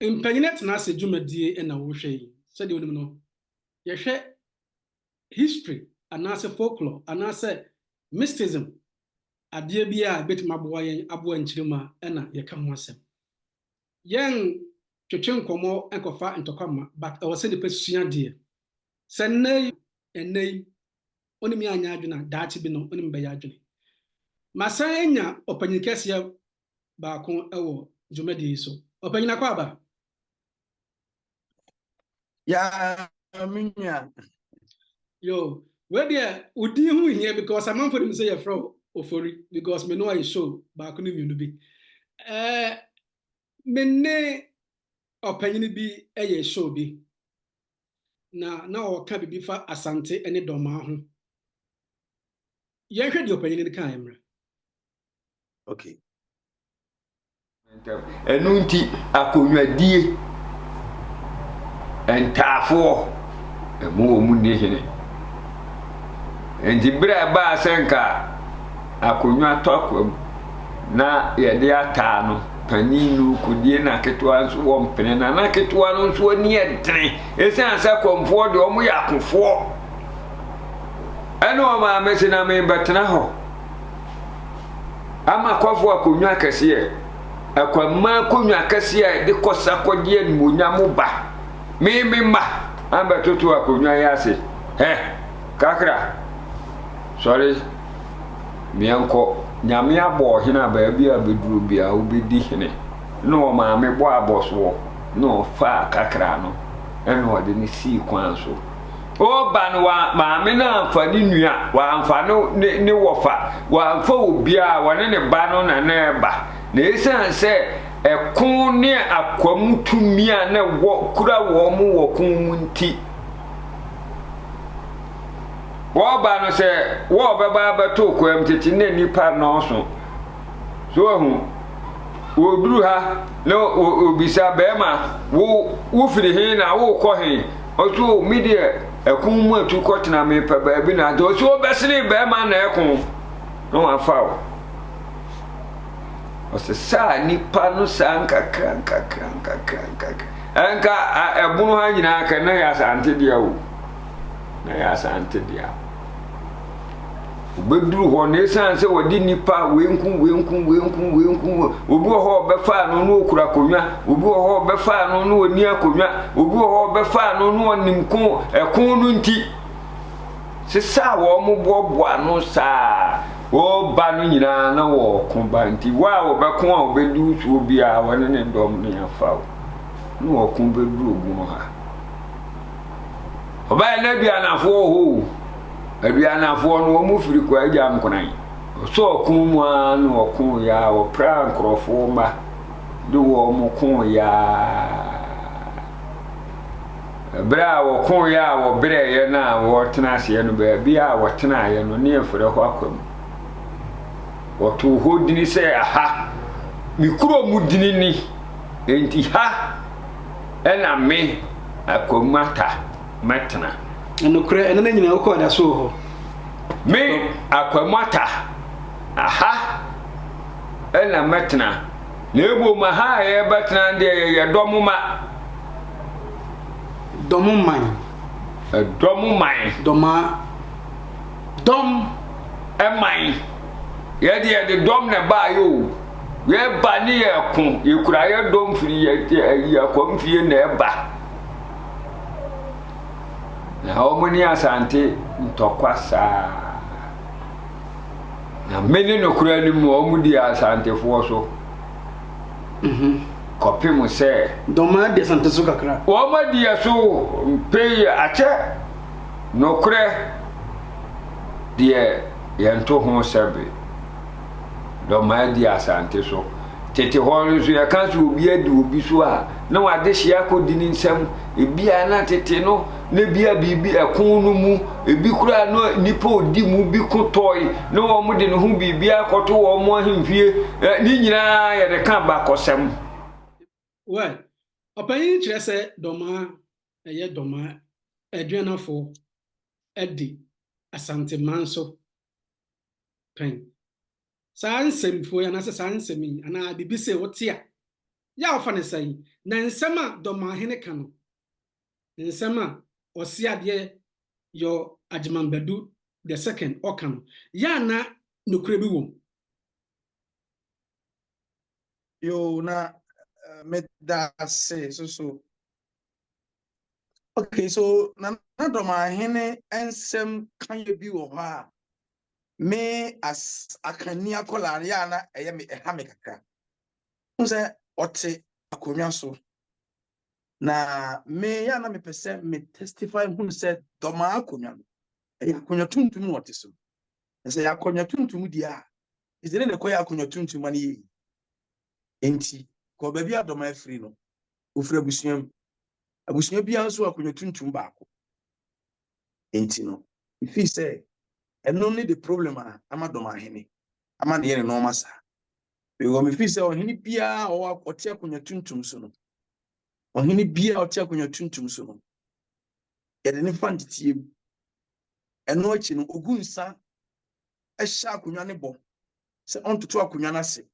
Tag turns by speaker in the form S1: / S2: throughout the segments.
S1: Impenyenet na se dwumadie na wo hwe yi. Se de onim no. Ye hwe history anase folklore anase mysticism ade bia betima boa yen abo ankyirima na ye ka ho asem. Yen twetwe nkomo enkofa ntokama but o se de pesua de. Se nei onim ya anya adwena daachi bi no onim be ya adwene. Masa enya opanyinkese ba ko ewo dwumadie so. Opanyina kwa ba.
S2: Yeah, minya.
S1: Yo, where there udi hu here because I'm for them say you're from Ofori because me know I show back on you be. Me ne opinion bi e show bi. Na o ka bi fa asante ene doma ho. Ye hwe di opinion ni kan emra.
S2: Okay.
S3: Enunti akonwadie entafo emu ne hene. Enti bra ba senka akonwa tokwam na yede ata no paninu kudie na ketwa nso wo mpene na ketwa no nso ani edene esan sa komfo de omo yakofo eno ma mesi na me betena ho ama kwafo akonwa kase akwama konwa kase de kosa kodie nmunyamo ba me ma ambatoto akonwa yase kakra sorry mianko nyame abo hina ba bia beduro bia obedi hene no ma me bo aboso no fa kakra no eno de ni si kwan so o ba no wa ma me na amfani nua wa amfani ni wofa wa amfa obia wone ne ba no na na ba na esan se ekun ne akwamtumi a na wo kura wo mu wo kun munti wo ba no se wo beba beto kwam tete na nipa no so hu wo duru ha no obisa bema wo firi he na wo kɔ he oso media ekun mu atu kɔtena me pa ba bi na do so besiri bema na ekun no afa o se sa nipa no sa nkakra anka ebunu ha nyina ka na ya sante dia o na ya sante dia obeduru ho na esan se wodi nipa wenku obi ho befa no no okura konwa obi ho befa no no oni akonwa obi ho befa no no onimko ekon no nti se sa wo mo boboa no sa wo ba no nyina na wo kon ba nti wa wo bekon a obedu so obi a wone ne dom ne afa no wo kon beduru ogun ha oba na bia na fo ho aduanafo no omu firi kwa agya mkonan so okun mu anu okun ya o pra nkrofo ma de wo mu kun ya bra wo kun ya wo bre ye na wo tena se no ba bia wo tena ye no ne efure ho akwam wo to hodini se aha mikuro mu dini ni enti ha ena me akomata metena
S1: enokure enana nyina ukọ da so ho
S3: me akwamata aha ena metna lebo ma ha ye betna de ye domuma doma dom emai ye de dom na ba yo ye ba ni ye kun ye kura ye dom firi ye akwamfie na eba na omuni asante ntokwasa na meni no kura ni mu omudi asante fo so kopi mu se
S1: doma de asante so kakra
S3: o ma di aso pay ache no kura de yento ho sebe doma di asante so tete holu so ya kanso obi adi obi so a na wade hia ko dini nsam ebia na tete no na bia bibi ekun no mu ebi kura no nipa odi mu bi kotoy na wo mu de no hu bibia koto wo mu ahemfie ni nyina ya de kan ba kosem
S1: well opanyin kire se doma eye doma aduanafo edi asante manso pen sansem fo ya na se sansem ana bibi se wotia ya ofa ne sai na nsema domahene ka no nsema osiade yo Ajimambedu the second okan ya na nokure bi wom
S2: yo na me da say so okay so na domahene ensem kan ye bi wo ha me as akania kola ya na eye me ha me kakra nse ote akonwa so na me ya na me pese me testify hu se doma akonwa e akonwa tuntum wote so nse akonwa tuntum dia izere ne koya akonwa tuntum ani yi enti ko ba bia doma afri no ofra abusuam bia nso akonwa tuntum baako enti no ifi se eno ne the problem ama doma hene ama ne yene no masa we me fi se ohene bia o ote akonwa tuntum so no ohene bia ote akonwa tuntum so no yede ne fantitie eno achi no ogunsa ehya akonwa ne bo se ontoto akonwa na se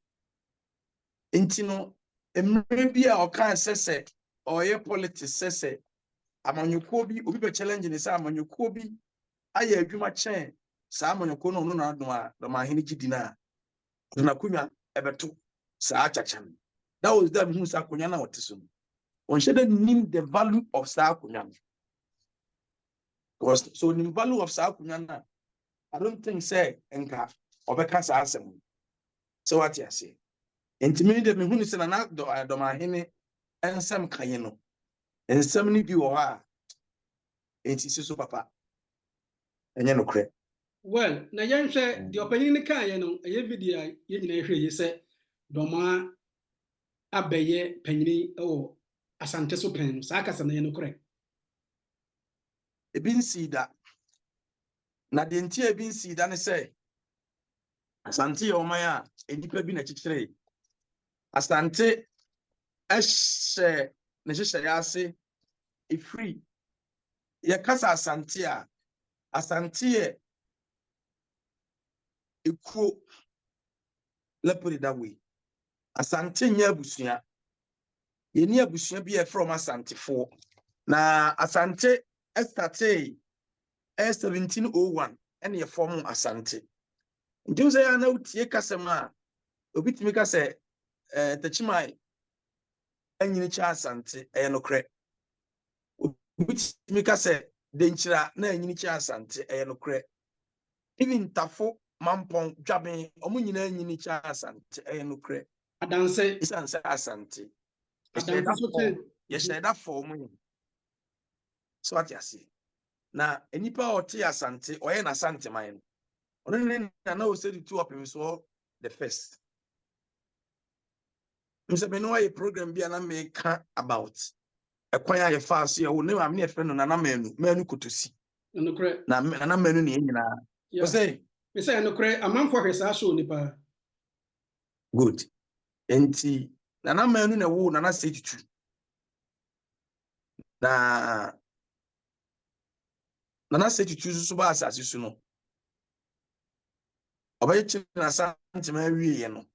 S2: enti no emre bia o kan sese oye politics sese amanyuko bi obi be challenge ne se amanyuko bi aye adwuma chen sa amanyuko no na do a domahene gidi na akonwa ebeto sa achachan that was that who sa akonwa na woteso on should name the value of sa akonwa because so the value of sa akonwa na I don't think say enka obeka sa asem so what you say enti de me hunu se na domahene ensem kaye no ensem ni bi wo ha enti so papa enye no kre
S1: well na yenhwe the opanyin ne kan ye no eye video ye nyina hwe ye se doma abeye panyini o asante so pen sa akasa na ye no kre
S2: ebi nsi da na de enti ebi nsi da ne se asante ye oman a edipa bi na chichire asante ehye ne hyehyɛ ya ase free ye kasa asante a asante ye ekuo let put it that way asante nya abusua ye ni abusua bi e from asantefo na asante estate 1701 ene ye form asante ndim say ya na utie kasem a obitimi ka se tachimai enyini cha asante no kre obitimi ka se denchira na enyini cha asante no kre even tafo mampon dwaben omo nyina enyini cha asante no kre
S1: adanse
S2: isanse asante ye sheda form so what you see na enipa oti asante oye na asante man ono ne na o say the two of him so the first Mr. Benoit program bi na make about ekwan ya fa so ye wo ne ma me friend no na manu kotosi
S1: no kre
S2: na manu ne nyina o say
S1: me say no kre amanfo hwesa so nipa
S2: good enti na manu na wo na 72 na 72 so ba asase su no obaye chi na santima awie ye no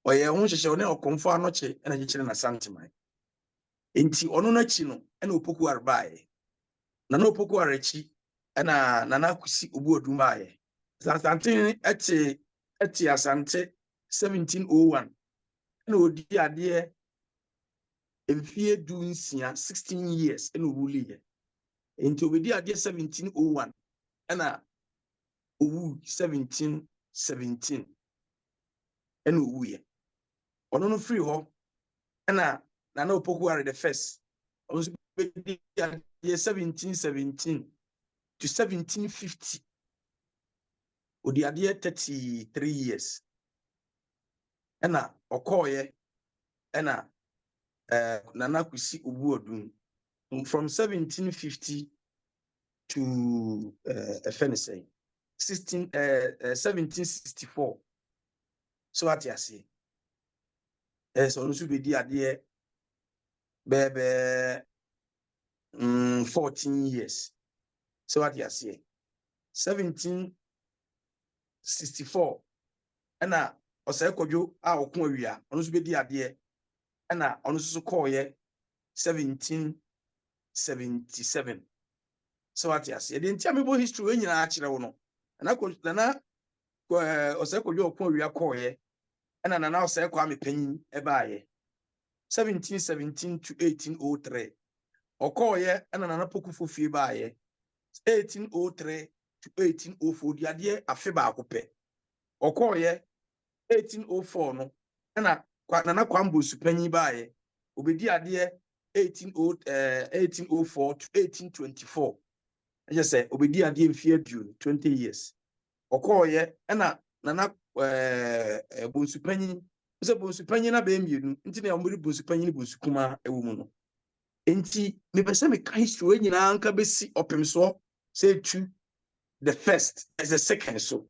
S2: oye ho hyehye one okomfo anoche na gyekire na santima enti ono na chi no na opoku arbae na opoku arachi na nakusi obu odumbae santin eti asante 1701 na odi ade emfie dunsia 16 years na owuli ye enti obedi ade 1701 na owu 1717 na owu ye ono no free ho na opoku are the first also be 1717 to 1750 odi ade 33 years na okoye na nana kusi obu odun from 1750 to 1764 so what you say so no be di ade bebe 14 years so what you say 1764 na osai kodwo a okun awia ono so be di ade ɛna ɔno nso kɔɔ yɛ 1777 so what yes yɛde nti a mebɔ history wɔ nyinaa akyerɛ wo no nana ɔsɛ kɔdwo ɔko awia kɔɔ yɛ ɛna nana ɔsɛ kɔ amepanyin ɛbaayɛ 1717 to 1803 ɔkɔɔ yɛ ɛna nana pokufo fie baayɛ 1803 to 1804 di adeɛ afe baako pɛ ɔkɔɔ yɛ 1804 no ɛna nana kwambo supanyin baayɛ obedi adeɛ 1804 to 1824 ɛyɛ sɛ obedi adeɛ mfie aduonu 20 years ɔkɔɔ yɛ ɛna nana bonsupanyin sɛ bonsupanyin na bɛyɛ mmienu nti na ɔmo de bonsupanyin bonsukuma ɛwɔ mu no enti mepɛ sɛ meka history nyinaa nka bɛsi ɔpem soɔ sɛ tu the first as the second so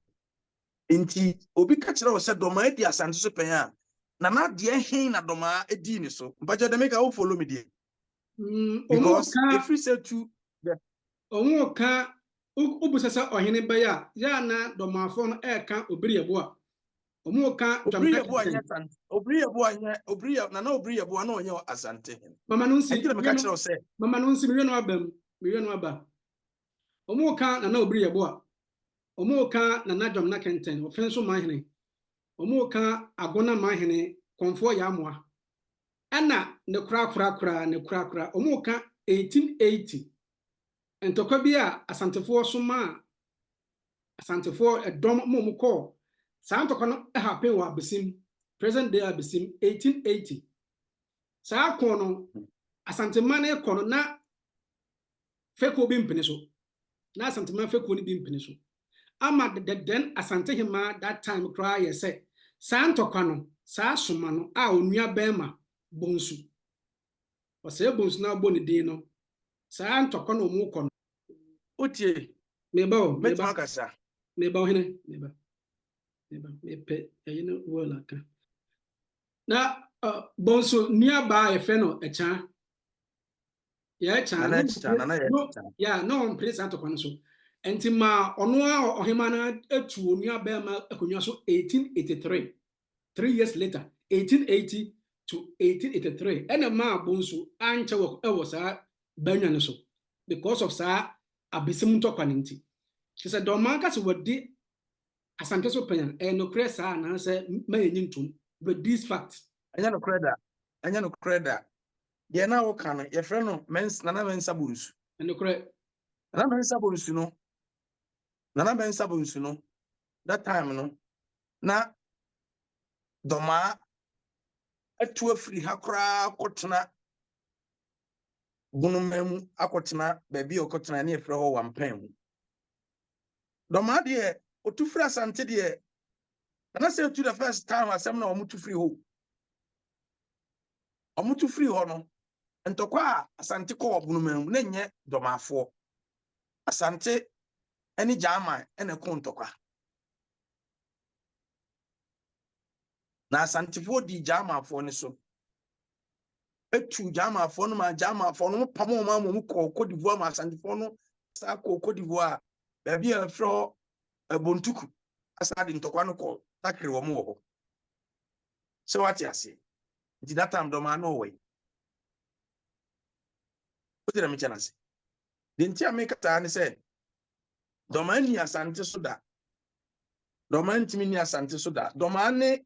S2: enti obi ka kyerɛ wɔ sɛ dɔmaa adi asante so pɛn a nana deɛ hen na dɔmaa adi ne so mpagya dɛ meka wo follow me deɛ because if we say to the
S1: ɔmo ka ubusa sɛ ɔhene bɛyɛ a ya na dɔmaafo no ɛka Obriyeboa ɔmo ka
S2: Obriyeboa nyɛ asante Obriyeboa nana Obriyeboa na ɔnyɛ asante
S1: mama no nsi
S2: ɛgye meka kyerɛ sɛ
S1: mama no nsi miwe no aba ɔmo ka nana Obriyeboa ɔmo ka nana Dwamna Kenten ɔfɛn so mahene ɔmo ka agona mahene kɔnfo yamoa ɛna ne kura ɔmo ka 1880 ntɔkwa bi a asantefoɔ so ma asantefoɔ ɛdɔm mo kɔ saa ntɔkwa no happen wɔ Abesim present day Abesim 1880 saa kɔ no asantema ne kɔ no na feko bi mpene so na asantema feko ne bi mpene so ama den asantehema that time kra yɛ sɛ saa ntɔkwa no saa soma no a onua bɛma bonsu ɔsɛ bonsu na bɔ ne din no saa ntɔkwa no mo kɔ no
S2: otie
S1: meba ohene meba mepe ɛyino wala ka na bonsu nua ba yɛ fɛ no ɛkya ya no on place ntɔkwa no so enti ma ɔno a ɔhema na atu onua bɛma akonwa so 1883 3 years later 1880 to 1883 ɛna ma bonsu ankyɛ wɔ saa banya no so because of saa Abesim ntɔkwa ne nti sɛ dɔmaa ka sɛ wɔde asante so pɛn no kre saa na sɛ ma yɛ nyintum but this fact
S2: ɛnyɛ no kreda deɛ na wo ka no yɛfrɛ no nana mensa bonsu
S1: ɛno kre
S2: nana mensa bonsu no that time no na dɔmaa atu afiri ha koraa kɔtena bunuma mu akɔtena baabi a ɔkɔtena ne yɛfrɛ hɔ Wampan mu dɔmaa deɛ otu firi asante deɛ nana sɛ to the first time asɛm na ɔmo tu firi hɔ no ntɔkwa a asante kɔ wɔ bunuma mu na nyɛ dɔmaafoɔ asante ɛne German ɛna kɔ ntɔkwa na asantefoɔ di Germanfoɔ ne so etu Germanfoɔ no ma Germanfoɔ no pam ɔmo kɔ Cote d'Ivoire ma asantefoɔ no saa kɔ Cote d'Ivoire baabi a ɛfrɛ hɔ Bontuku asa de ntɔkwa no kɔ takiri wɔ mo wɔ hɔ sɛ wate ase nti that time dɔmaa no ɔwɔ yi wote na mekyɛ n'ase de nti a mekata ne sɛ dɔmaa ni asante so da dɔmaa ntimi ni asante so da dɔmaa ne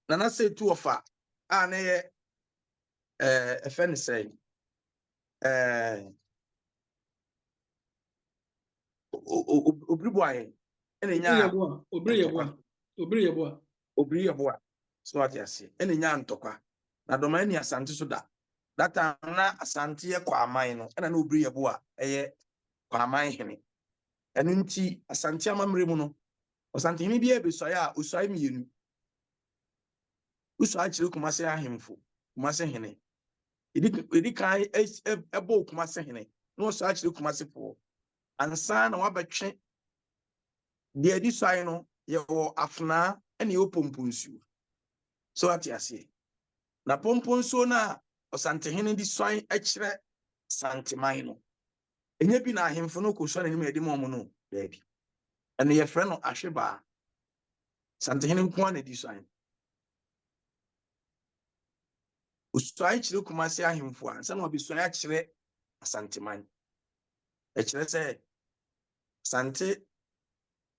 S2: nana sɛ tu ɔfa a ne yɛ ɛfɛ ne sɛ Obriyeboa ɛna nya Obriyeboa so what you say ɛna nya ntɔkwa na dɔmaa ni asante so da that time na asante yɛ kɔ aman no ɛna na Obriyeboa ɛyɛ kɔ aman hene ɛno nti asante amammerɛ mu no asante hene bi ɛbɛsɔe a osɔe mmienu usɔe akyerɛ Kumase ahemfo Kumase hene edi kan ɛbɔ Kumase hene na ɔsɔe akyerɛ Kumase foɔ ansa na wabɛtwe deɛ edi sɔe no yɛwɔ Afenaa ɛna yɛwɔ Pomponsuo so ate aseɛ na Pomponsuo na ɔsantehene di sɔe akyerɛ Santeman no enye bi na ahemfo no kɔsɔre anim yɛde ma ɔmo no baabi ɛna yɛfrɛ no Ahwebaa Santehene nko na di sɔe Usuai chire Kumasi ahemfo a nsa na obesuai achire Asanteman. Echire say Asante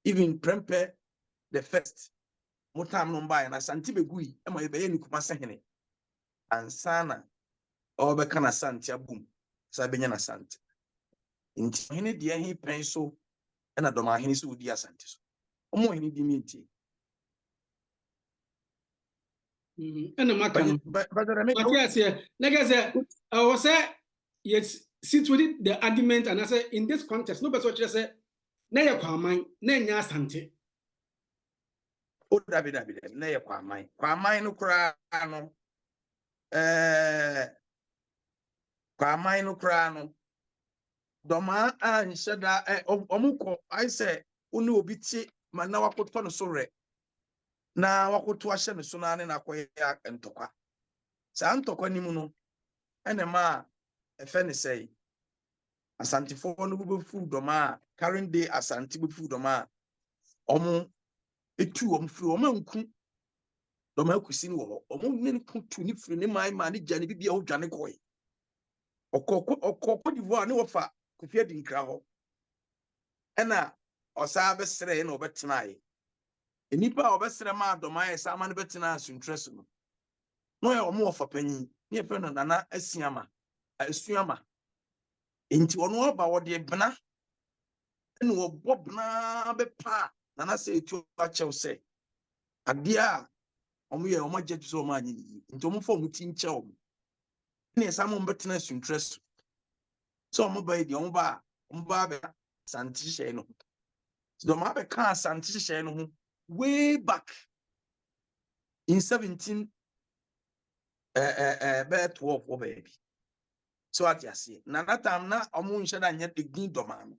S2: even Prempeh the first mutam no mba na Asante begui e ma yebeye ni Kumasi hene ansana obeka na Asante abum sa benya na Asante. Nti hene de hi pen so na doma hene so udi Asante so. Omo hene di minti.
S1: And Makano.
S2: But
S1: Yes, yeah. Like I said, I was say yes, sit with the argument, and I say in this context, nobody what you say, na ya kwamai, na nya Asante.
S2: O David na ye kwamai no kura no kwamai no kura no doma anhye da omuko I say uni obi ti ma na wakoto no so re na wakoto ahye no so na ne na koya ntokwa sa ntokwa ni mu no ene ma efe ne say Asante fo no bubefu doma current day Asante bubefu doma omu etu omfiri omanku doma akusi ni wo omu ne kutu ni firi ne mai ma ne jane bibia ho dwane koy okoko divo ne wofa kofia di nkra ho ena osa besere na obetena enipa obesere ma doma esa ma ne betena asuntress no no ya omu wofa panyi ne efe no nana asiama asuama enti ono oba wode bena ene wo bobna bepa nana se etu achew se adia omu ye omu agye so omu anyi ni nti omu fo omu ti nche omu ne esa mo betena asuntress so omu ba di omu ba be Asante hye no so ma be kan Asante hye no ho way back in 17 be 12 o baby so at yase na that time na omu nhye da nya de din doma no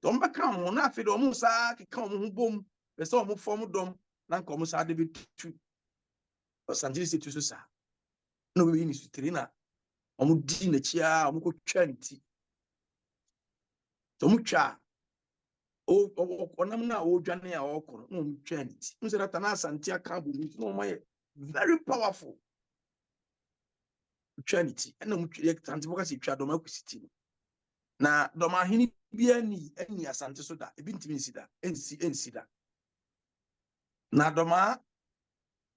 S2: dom be kan ho na afi de omu sa ke kan omu ho bom be so omu form dom na nka omu sa de bi tu Asante se tu so sa no we ni sutiri na omu di na chia omu ko twa nti omu twa onam na o dwane a okoro no omu twa nti nse that na Asante aka bo nti no omo very powerful trinity and no Asante twa doma kusiti na doma hini bia ni ani Asante so da ebi ntimi nsida ensida na doma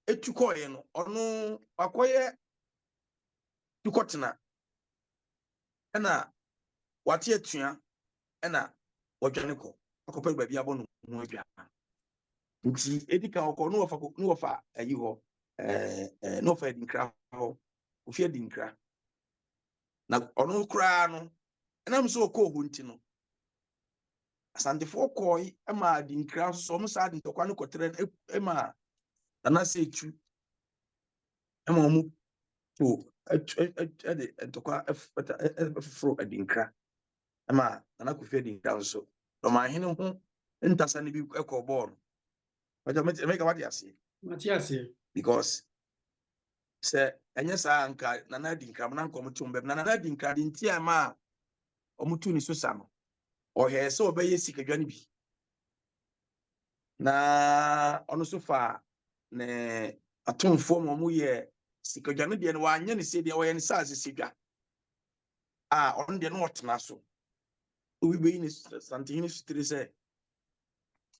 S2: etukoye no ono akoye tukotena na wate atua na wodwane ko akopa ba bia bono ho adwa nti edika okọ no ofa ayi ho no ofa dinkra ho ofia dinkra na ono kura no enam so okọ ho nti no Asante fo koi ema dinkra so mo sa ntokwa no kotere ema na se etu ema omu to ade ntokwa fro dinkra ema na kofia dinkra so do ma hene ho ntasa ne bi ekọ ball but make what you say
S1: Matias.
S2: because say enye sa anka na dinkra na nko mutum be na dinkra di nti ama omutu ni so sa no ohe se obeye sikadwa ne bi na ono so fa ne atomfo mo ye sikadwa ne de ne wanye ne se de oye ne sa sikadwa on de no otena so obi be ni Asante ni sutire se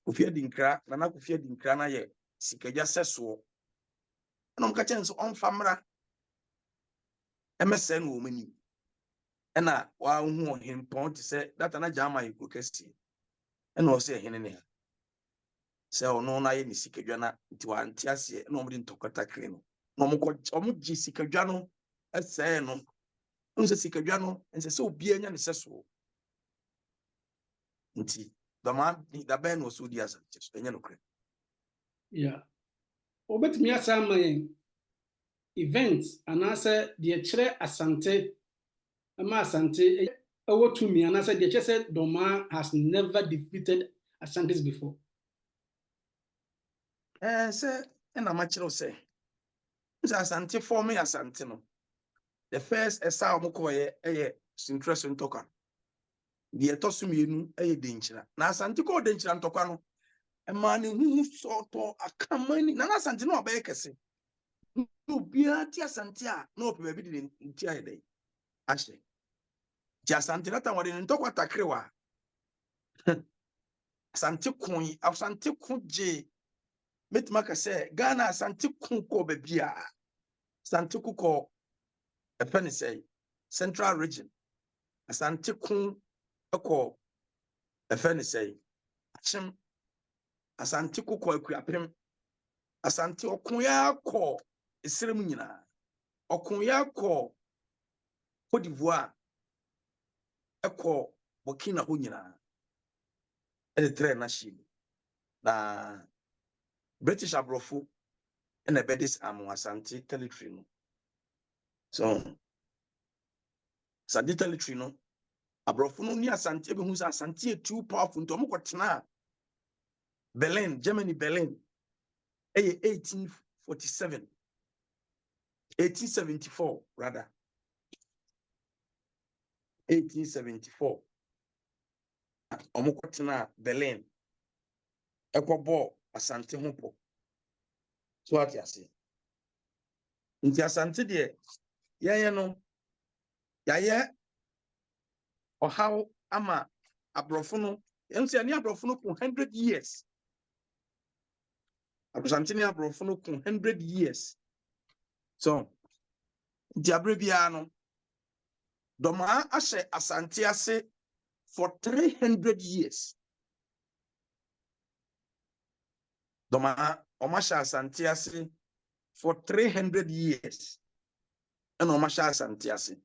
S2: ofia dinkra na kofia dinkra na ye sikadwa seso no mka chen so on famra MSN wo mani ena wa hu hempon ti se data na jama yikokasi ena o se hene ne se ono na ye ni sikadwa na nti wa nti ase na omudi ntokota kre no no omu gi sikadwa no ese no nse sikadwa no nse se obi anya ne seso nti dama da ben no so di Asante so enya no kre
S1: Yeah. Obetumi asama yen events anase de kire Asante ama Asante ewotumi anase de kire say Doma has never defeated Asantes before.
S2: se na ma kire se Asante form Asante no the first esa omukoye interest ntoka de etosumienu denchira na Asante ko denchira ntoka no ema ne hu so to akamani na Asante no obaye kese no bia ti asante a no pe bi di nti ayede ahye ti asante na ta wode ntokwa takrewa asante kun je metima ka se Ghana asante kun ko ba bia asante ko e pe ne say central region asante kun ko e fe ne say achim asante ko akuapem asante okun ya ko esrem nyina okun ya ko Côte d'Ivoire eko Burkina ho nyina e tre na shi na British abrofo na bedis amu asante territory no so asante territory no abrofo no ni asante be hu sa asante too powerful nto mo kwotena Berlin Germany Berlin 1874 rather 1874 omokwotena Berlin ekobo asante ho po so ati ase nti asante de yeye no yaye ohaw ama abrofo no ense ani abrofo no ko 100 years asante ni abrofo no ko 100 years so nti abrebia no doma ahye asante ase for 300 years doma omahye asante ase for 300 years and omahye asante ase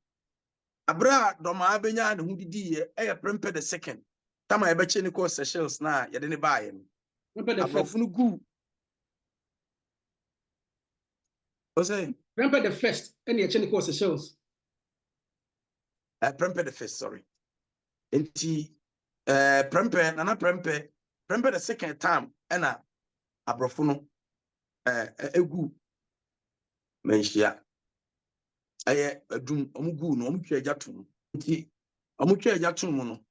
S2: abra doma benya ne hudidi ye prempe the second tama e beche ni ko Seychelles na ye de ne baaye no abrofo no gu o say
S1: Prempe the first and ye cheni ko Seychelles
S2: prempe the first sorry enti prempe nana prempe the second time ena abrofo no egu menhia aye adum omugu no omutwa ajatum nti omutwa ajatum no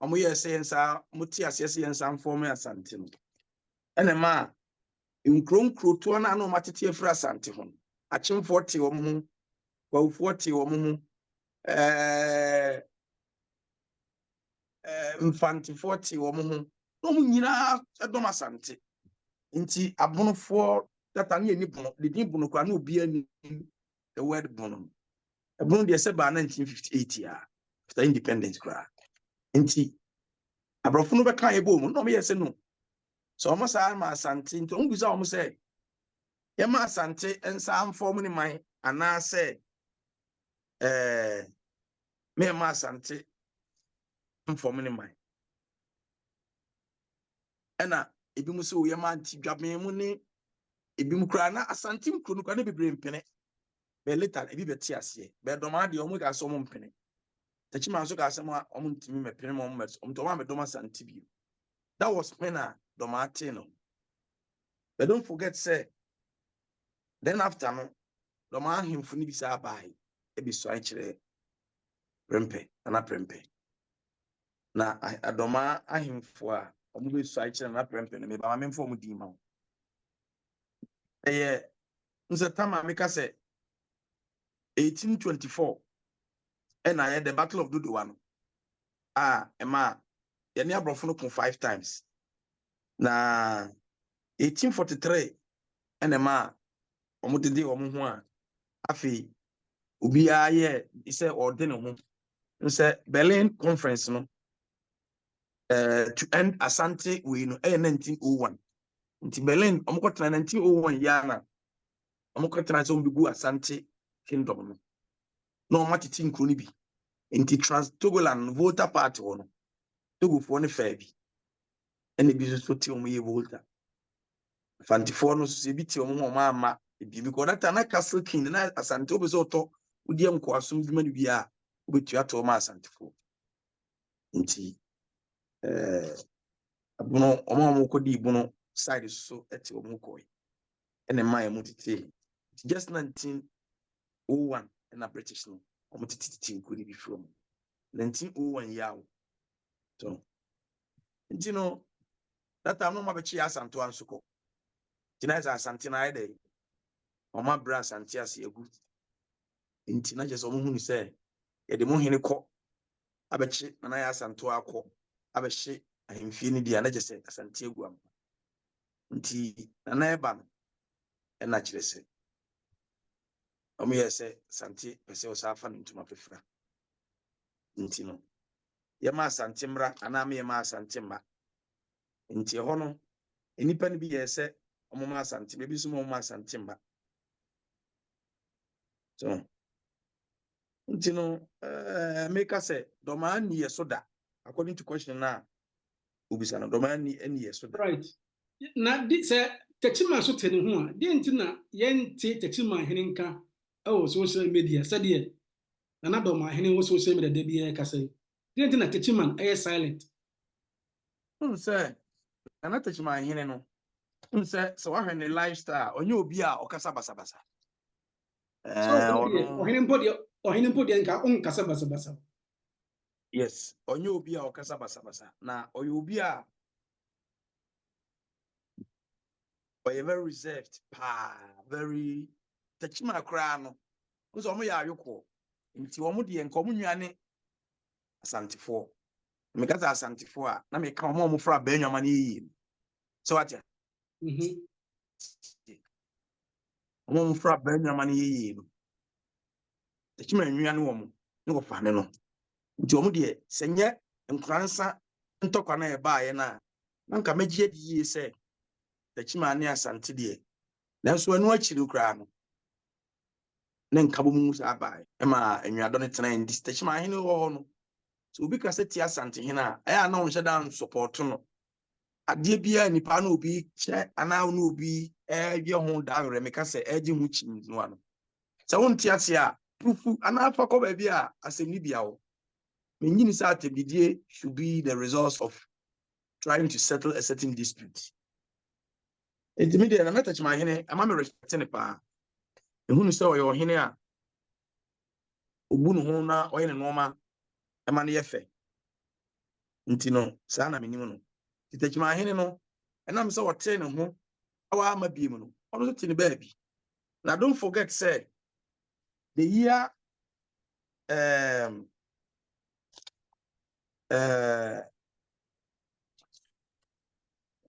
S2: omo ye se yensa muti asese yensa mfom asante no ena ma nkronkro to na no matete afra asante ho achimfo te wo mu kwawfo te wo mu mfantifo te wo mu no mu nyina edom asante nti abonofo data na ni bono de din bono kwa na obi ani the word bono bono de se ba 1958 ya after independence kwa nti abrofo no be kan ebo mu no me yese no so omo sa ma asante nti omo bisa omo se ye ma asante ensa amfom ni man ana se me ma asante amfom ni man ena ebi mu se o ye ma anti dwaben mu ni ebi mu kra na asante mkro no kwa na bebre mpene be later ebi be ti ase be doma de omo ga so mo mpene tachi man so ga se mo omo ntimi mepene mo met omo to ma me doma asante bi that was when doma ate no but don't forget say then after no doma ahemfo ni bi sa bai e bi so akire prempe na prempe na adoma ahemfo a omo bi so akire na prempe no me ba ma memfo mo di ma nse tama meka se 1824 and the Battle of Duduano ema yani abrofo no kon 5 times na 1843 and ema omudede omo ho a afi obi aye ise orde ne ho nse Berlin conference no to end Asante we no 1901 nti Berlin omukotena 1901 yana omukotena so mbigu Asante kingdom no no matiti nkro ni bi nti Togoland Volta party wono Togo fo ne fa bi ene bi so ti omo ye Volta fantifo no so bi ti omo ma bi because that na Castle King na Asante obi so to udi enko asum bi manu bi a obetu ato ma Asantefo nti abuno omo kodi ibuno side so eti omo koy ene ma emu tete just 1901 na British no omo tete nkuri bi from 1901 yawo so nti no that time no ma be chi Asanto ansuko tina za Asante na ide Oma bra Asante ase egu. Nti na just omo hunu say ye de mo hene kɔ abechi na ya Asanto akɔ abehye ahemfie ni dia na just say Asante egu am. Nti na eba no na kyerɛ sɛ omo yɛ sɛ Asante pese o sa afa no ntuma pefra. Nti no ye ma Asante mra ana me ye ma Asante mma. Nti ho no enipa ni bi yɛ sɛ omo ma Asante bebi so mo ma Asante mma. So nti no make us say domain ni yesoda according to question na obisa no domain ni yesoda.
S1: Right. Na di say Techima so tene ho a di nti na yente Techima hene nka o social media sade na domain hene wo social media de bi ka say di nti na Techima silent.
S2: Say na Techima hene no say so wa hwene lifestyle onye obi a okasa basabasa.
S1: Ohene mpo de nka on kasa basabasa.
S2: Yes, onye obi a okasa basabasa na oye obi a very reserved very Techima kra no nso omo ya ayoko nti omo de nka omo nnuane Asantefo me kasa Asantefo a na me ka omo fra ba nnuama na yi so what omo fra ba nnuama na yi no Techima nnuane wo mo ne wo fa ne no nti omo de senye nkransa ntokwa na e ba ye na nka megye di yi se Techima ne Asante de nanso anu akiri kra no ne nka bo mu sa ba e ma enwado ne tena ndi Techima hene wo no so obi ka se ti Asante hene a aya na on sheda support no ade bia nipa na obi che ana na obi ye ho da were me ka se eje hu chim no ano se won ti ase a pufu ana afa ko ba bia asem ni bia wo menyini sa atebidie should be the result of trying to settle a certain dispute. Intimidate na Techima hene ama me respect ne pa ehunu se oyo hene a obu no ho na oye ne noma ema ne yefe nti no sa na menim no Techima hene no enam se wote ne ho awa ama biem no ono so ti ne baabi na don't forget say the year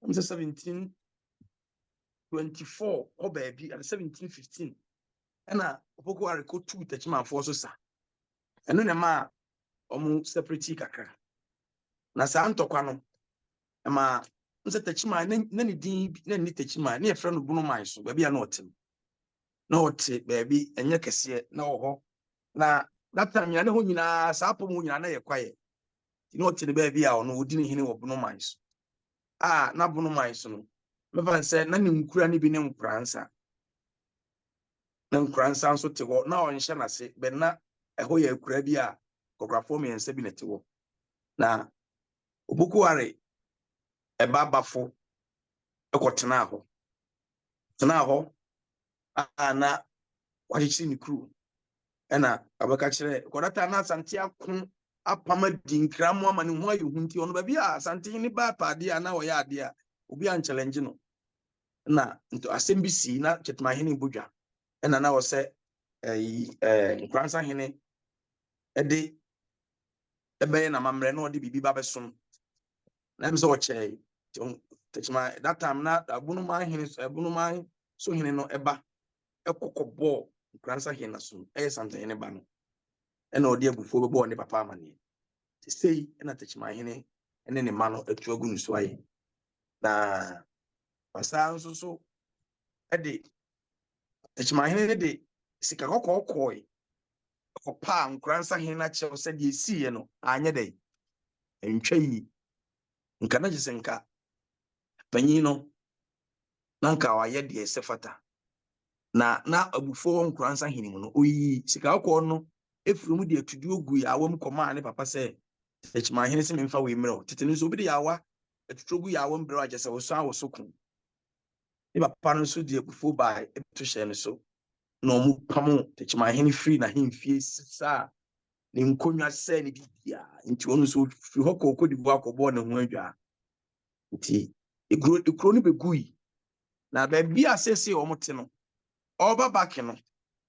S2: 1724 or baby at 1715 ena Boko Haram ko tu Techima for so sa eno ne ma omu separate kakra na sa ntokwa no ma nse Techima na ne din na ni Techima na efra no bunu man so ba bia na otem na ote baby enye kese na oho na that time ya ne ho nyina sa apom ho nyina na ye kwaye ti na ote ne baby a ono odi ne hene wo bunu man so na bunu man so no me fan say na ne nkura ne bi ne nkransa na nkransa nso te ho na onhye na se be na eho ya akura bi a kokrafo me ense bi ne te ho na Boko Haram eba bafo ekotena ho na wachichi ni crew ena abaka kire kodata na Asante akon apama dinkramo ama ne ho ayehu nti ono ba bia Asante ni ba paade ana wo ya ade a obi an challenge no na nto asembisi na Techima hene bodwa ena na wo se nkransa hene ede ebe na mamre na ode bibi ba besom na em so wo che Techima that time na abunuman so hene no eba ekokobo nkransa hene so Asante hene ba no ena ode abufo bebo ne papa amane sei ena Techima hene ene ne ma no atu agu nso aye na pasa nso so ede Techima hene de sika kokokoi opa nkransa hene na che se de sie no anye dai entwa yi nka na jisenka panyi no nanka waye de sefata na abufo nkransa hene mu no oyi sika kokko no efiru mu de atudu ogu ya awam koma ne papa se Techima hene se memfa we mmerɛ tetene so obi de yawa atutu ogu ya awam brɛ agye se wo so awosokun ne papa no so de abufo ba eto hye ne so na omu pamo Techima hene free na hemfie sa ne nkonwa se ne bibia nti onu so free hokko kodi bu akobo ne ho adwa nti ekro ne begui na ba bia sese omote no Oba back no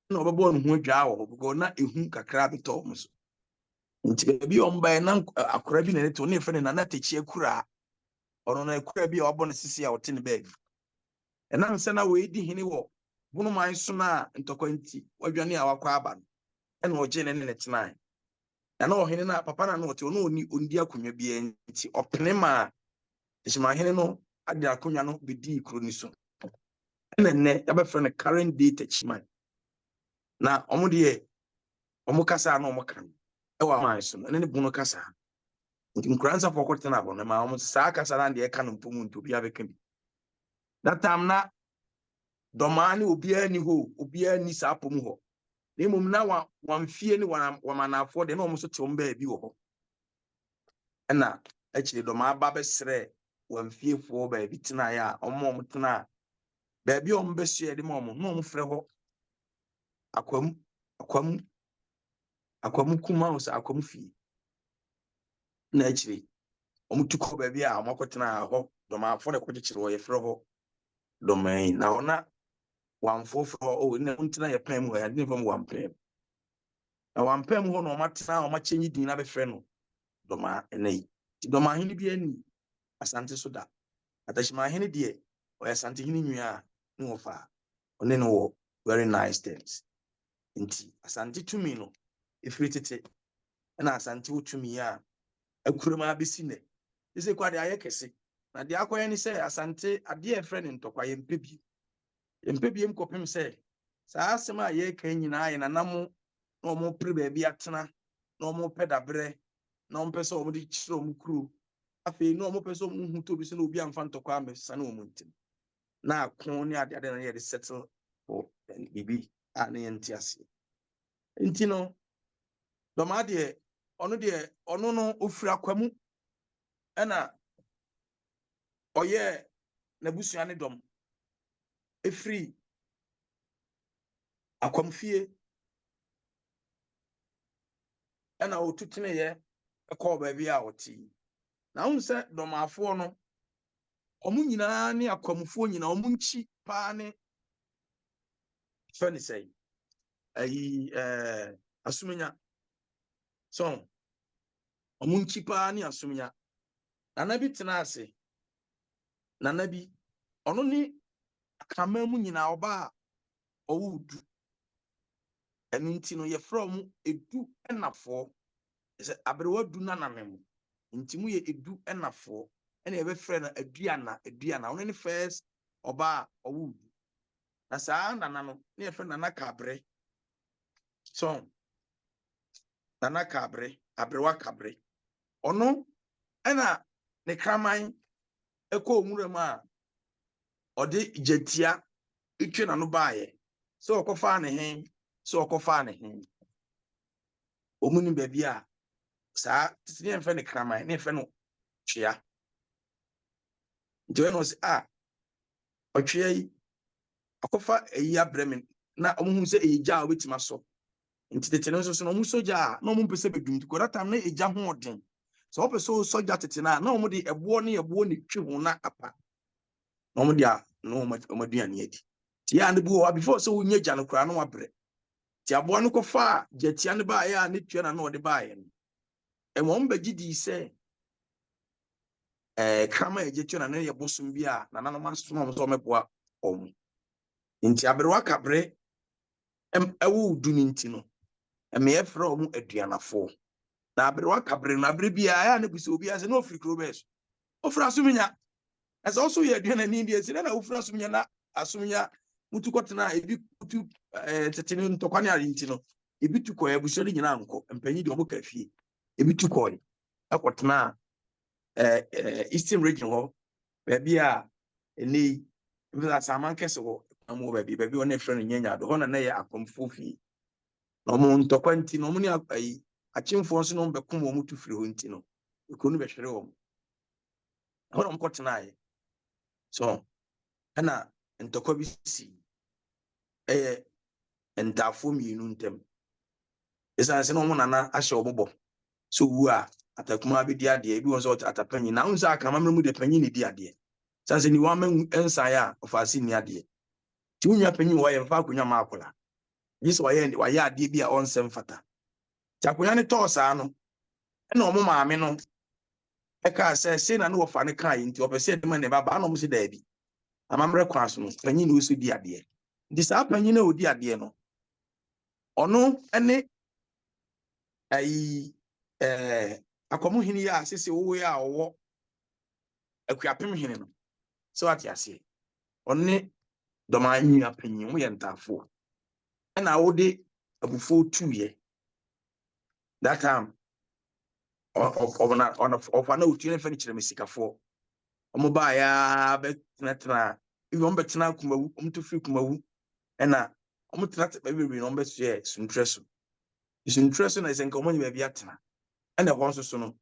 S2: na obebo no ho dwa wo go na ehu kakra beto mo so nti bi omba na akora bi na ne to ne fe ne na techi akura ono na akura bi obo ne sisi a wote ne bag enam se na we di hini wo bunu man so na ntokwa nti wadwane a wakwa aba no ena oje ne tena na ohene na papa na no wote ono oni ondi akonwa bi nti opene ma eshima hene no ade akonwa no bedi kuro ni so ena ne ya be fe ne current day techiman na omo de omo kasa na omo kan ewa man so ne bunu kasa nti nkransa pokota na bono ma omo sa kasa na de e kan mpomu nti obi abeka bi that time na domani obi ani ho obi ani sa apom ho na mum na wamfie ni wamanafo de na omo so te omba bi wo ho na akire doma aba besre wamfie fo ba bi tena ya omo tena ba bi omo besue de ma omo na omo frɛ ho akwam kuma o sa akwam fie na akire omo tuko ba bi a omo kotena ho doma afo de kwekire wo ye frɛ ho domain na ona wamfo frɛ o na ntena ye pam ho ya de fam wampam na wampam ho no matena o machenyi din na be frɛ no doma enai doma hini bi ani asante so da atashima hini de o asante hini nwia no fa one no very nice things nti asante tumi no ifritete na asante utumi a akurama abesi ne ise kwa de ayekese na de akoye ni se asante ade e frɛ ne ntokwa ye mpebie mkopem se saa asem a ye kan nyina ye nanam na omo pre ba bi atena na omo pedabre na omo pese omo de chire omo kru afi na omo pese omo hu to bi se na obi amfa ntokwa amesa na omo ntim na akon ni ade na ye de settle for bibi a na ye ntiase nti no doma de ono no ofura kwamu na oye na busua ne dom efri akwamfie na otutene ye ekọ ba bi a oti na hu se domafo no omu nyina ne akwamfo nyina omu nchi pa ne fani sei ayi asumenya so omu nchi pa ne asumenya na bi tena ase na bi ono ni akama mu nyina oba owudu enu nti no ye from edu enafo se abrewa du na namem nti mu ye edu enafo ena ye be frɛ na aduana ono ni first oba owudu na saa nana no na ye frɛ nana kabre so nana kabre abrewa kabre ono ena ne kraman ekọ omura ma ode jetia itwe na no baaye so okofa ne hen so okofa ne hen omuni ba bia saa tini en fe ne kraman ne fe no twea nti no se otwea yi okofa eyi abremen na omuhu se eja obetima so nti tete no so no mu soja na omu pese bedum ti korata na eja ho oden so opeso soja tete na omu de ebo ne twi ho na apa na omu dia no omaduane adi ti ya ne bu o before so unye gya no kra no wabre ti abo no kofa gyatia ne ba ya ne twea na no de ba ya no e mo mbagi di se krama ejetu na ne ye bosum bia na nanom asono mo so meboa omu nti abrewa kabre ewu duni nti no me ye fra omu aduanafo na abrewa kabre na abre bia ya ne buso bia se no ofri krobes ofra asumenya asa also ye aduana ni ndi ese na ofra asumenya na asumenya mutu kotena ebi kutu tetene ntokwa ne ari nti no ebi tukọ ya buso ni nyina anko mpanyi de omu kafie ebi tukọ akotena Eastern region ho baby a eni visa saman kese ho amu baby one friend nyanya do ho na ye akomfo fi no mo ntokwa nti no mo ni ayi achimfo nso no bekom o mutu firi ho nti no ekonu be hwere ho ho mo kotena ye so ana ntokwa bi si entafo mienu ntem esa se no mo nana ahye obobọ so wu a atakuma bi di ade bi won so atapanyi na unsa aka mamre mu de panyi ni di ade sanse ni wa man ensa ya ofasi ni ade ti unya panyin wo ye mfa akonya ma akola yis wo ye ade bi a onsem fata ti akonya ne to saa no na omo maame no eka se na no wo fa ne kan nti opese de ma ne baba na omo se da bi amamre kwa so no panyin no so di ade ndi saa panyin na odi ade no ono ene ayi akomo hini ya asese wo ya owo akuapem hini no so ati ase onne doma nyi apanyin wo ye ntafo na wo de abufo tuye that time of na otu ne fa ni kyerɛ sikafo ɔmo ba ya betena ibi ɔmo betena kumawu ɔmo to free kumawu ɛna ɔmo tena bebree na ɔmo bɛsoɛ suntreso na isenka ɔmo nyɛ bi atena ɛna hɔ nso so no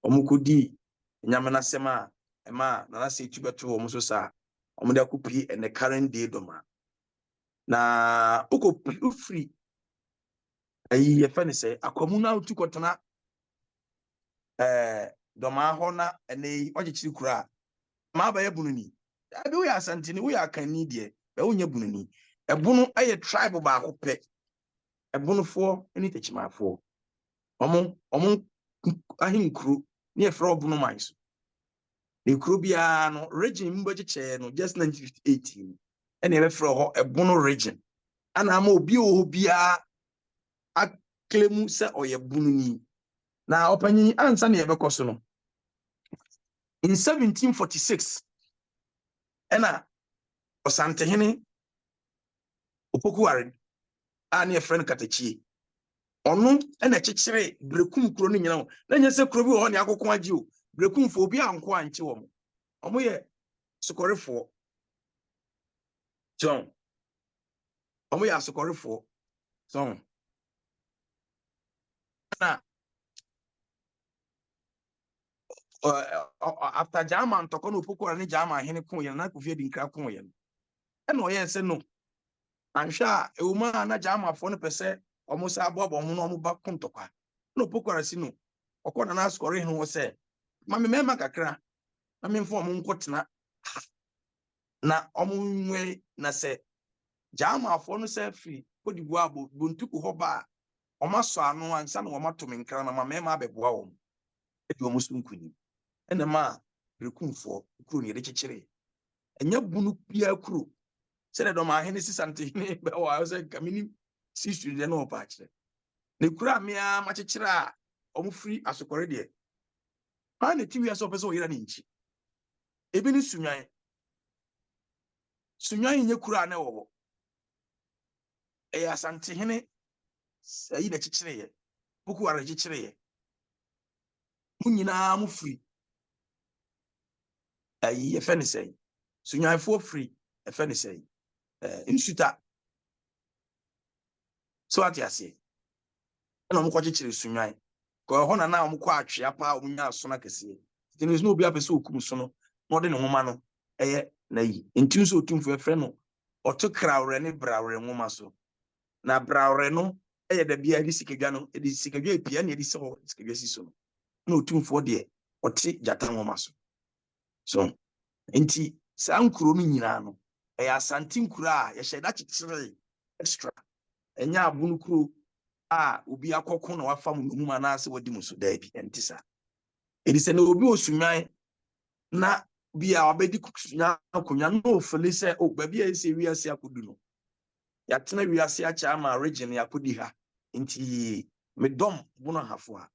S2: ɔmo kodi nyame na sema ɛma na se tu beto ɔmo so sa ɔmo da kopi ɛne current day doma na uko free ayi ye fa ne sɛ akwamu na otu kɔtena doma hɔ na ɛne ɔgyekyiri kura ma ba ye bununi abi wo ya asantini wo ya kanni de be wo nya bununi ebunu aye tribe ba ko pɛ ebunu fo eni techimafo ɔmo ahinkru ne efra obunu manso ne kru bia no region mbogye kyɛ no just 1958 ɛna ebe fra hɔ ebunu region ana ama obi o bia aklemu sɛ ɔyɛ bununi na ɔpanyin ansa ne ebe kɔ so no in 1746 ɛna ɔsantehene Opokuware a ne efra no Katakyi ɔno ɛna kyekyere brekum kuro no nyina na nya sɛ kuro bi wɔ hɔ ne akoko agye o brekum fo obi anko anche wɔ mo ɔmo yɛ sokorefo John ɔmo yɛ sokorefo so na after German tɔkɔ no Opokuware ne German hene ko yɛ na Akufo Addo nkra ko yɛ ɛna ɔyɛ sɛ no anhwɛ a ewuma na German fo no pɛsɛ ɔmo sa aboabo ɔmo no ɔmo ba kontɔkwa na Opokuware si no ɔkɔ na asɔre hene wɔ sɛ mame mema kakra na memfo ɔmo nkɔtena na ɔmo nwe na sɛ German fo no sɛ free kodibu abo bontuku hɔ ba ɔmo asɔ ano ansa na ɔmo ato me nkra na mame ma abɛboa wɔm edi ɔmo so nkuni ɛna ma rekumfo kuro ne de kyekyere ɛnya bunu bia kuro sɛ de dɔm ahene sisantehene bɛ wɔ sɛ kamini si studio na ɔpa akyerɛ ne kura mea ma kyekyere a ɔmo free asokɔre de ha ne tiwi asɔ pɛsɛ ɔyera ne nchi ebi ne sunwan nye kura na wɔ hɔ ɛyɛ asantehene ayi na kyekyere yɛ Opokuware kyekyere yɛ mo nyinaa mo free ayi yɛfɛ ne sɛ sunwanfo free ɛfɛ ne sɛ nsuta so ate ase ɛna ɔmo kɔ kyekyere sunwan kɔ hɔ na ɔmo kɔ atwea pa ɔmo nya aso na kɛseɛ tene no obi apɛsɛ okum so no na ɔde ne homa no ɛyɛ na yi nti nso otumfo ɛfɛ no ɔto krawre ne brawre nwoma so na brawre no ɛyɛ da bia de sikadwa no de sikadwa epia na de sɛ sikadwa si so no na otumfo de ɔte jata nwoma so nti saa nkuro no nyinaa no ɛyɛ asante nkuro a yɛhyɛ da kyekyere extra ɛnya abunu kuro a obi akɔko na wafa mu mu na ase wadi mu so da bi ɛnti sa ɛdi sɛ na obi osunwan na bia abedi kusunya akonya no ofele sɛ o ba bia ese wiase akodu no yatena wiase acha ama region yakodi ha nti medom bono hafo a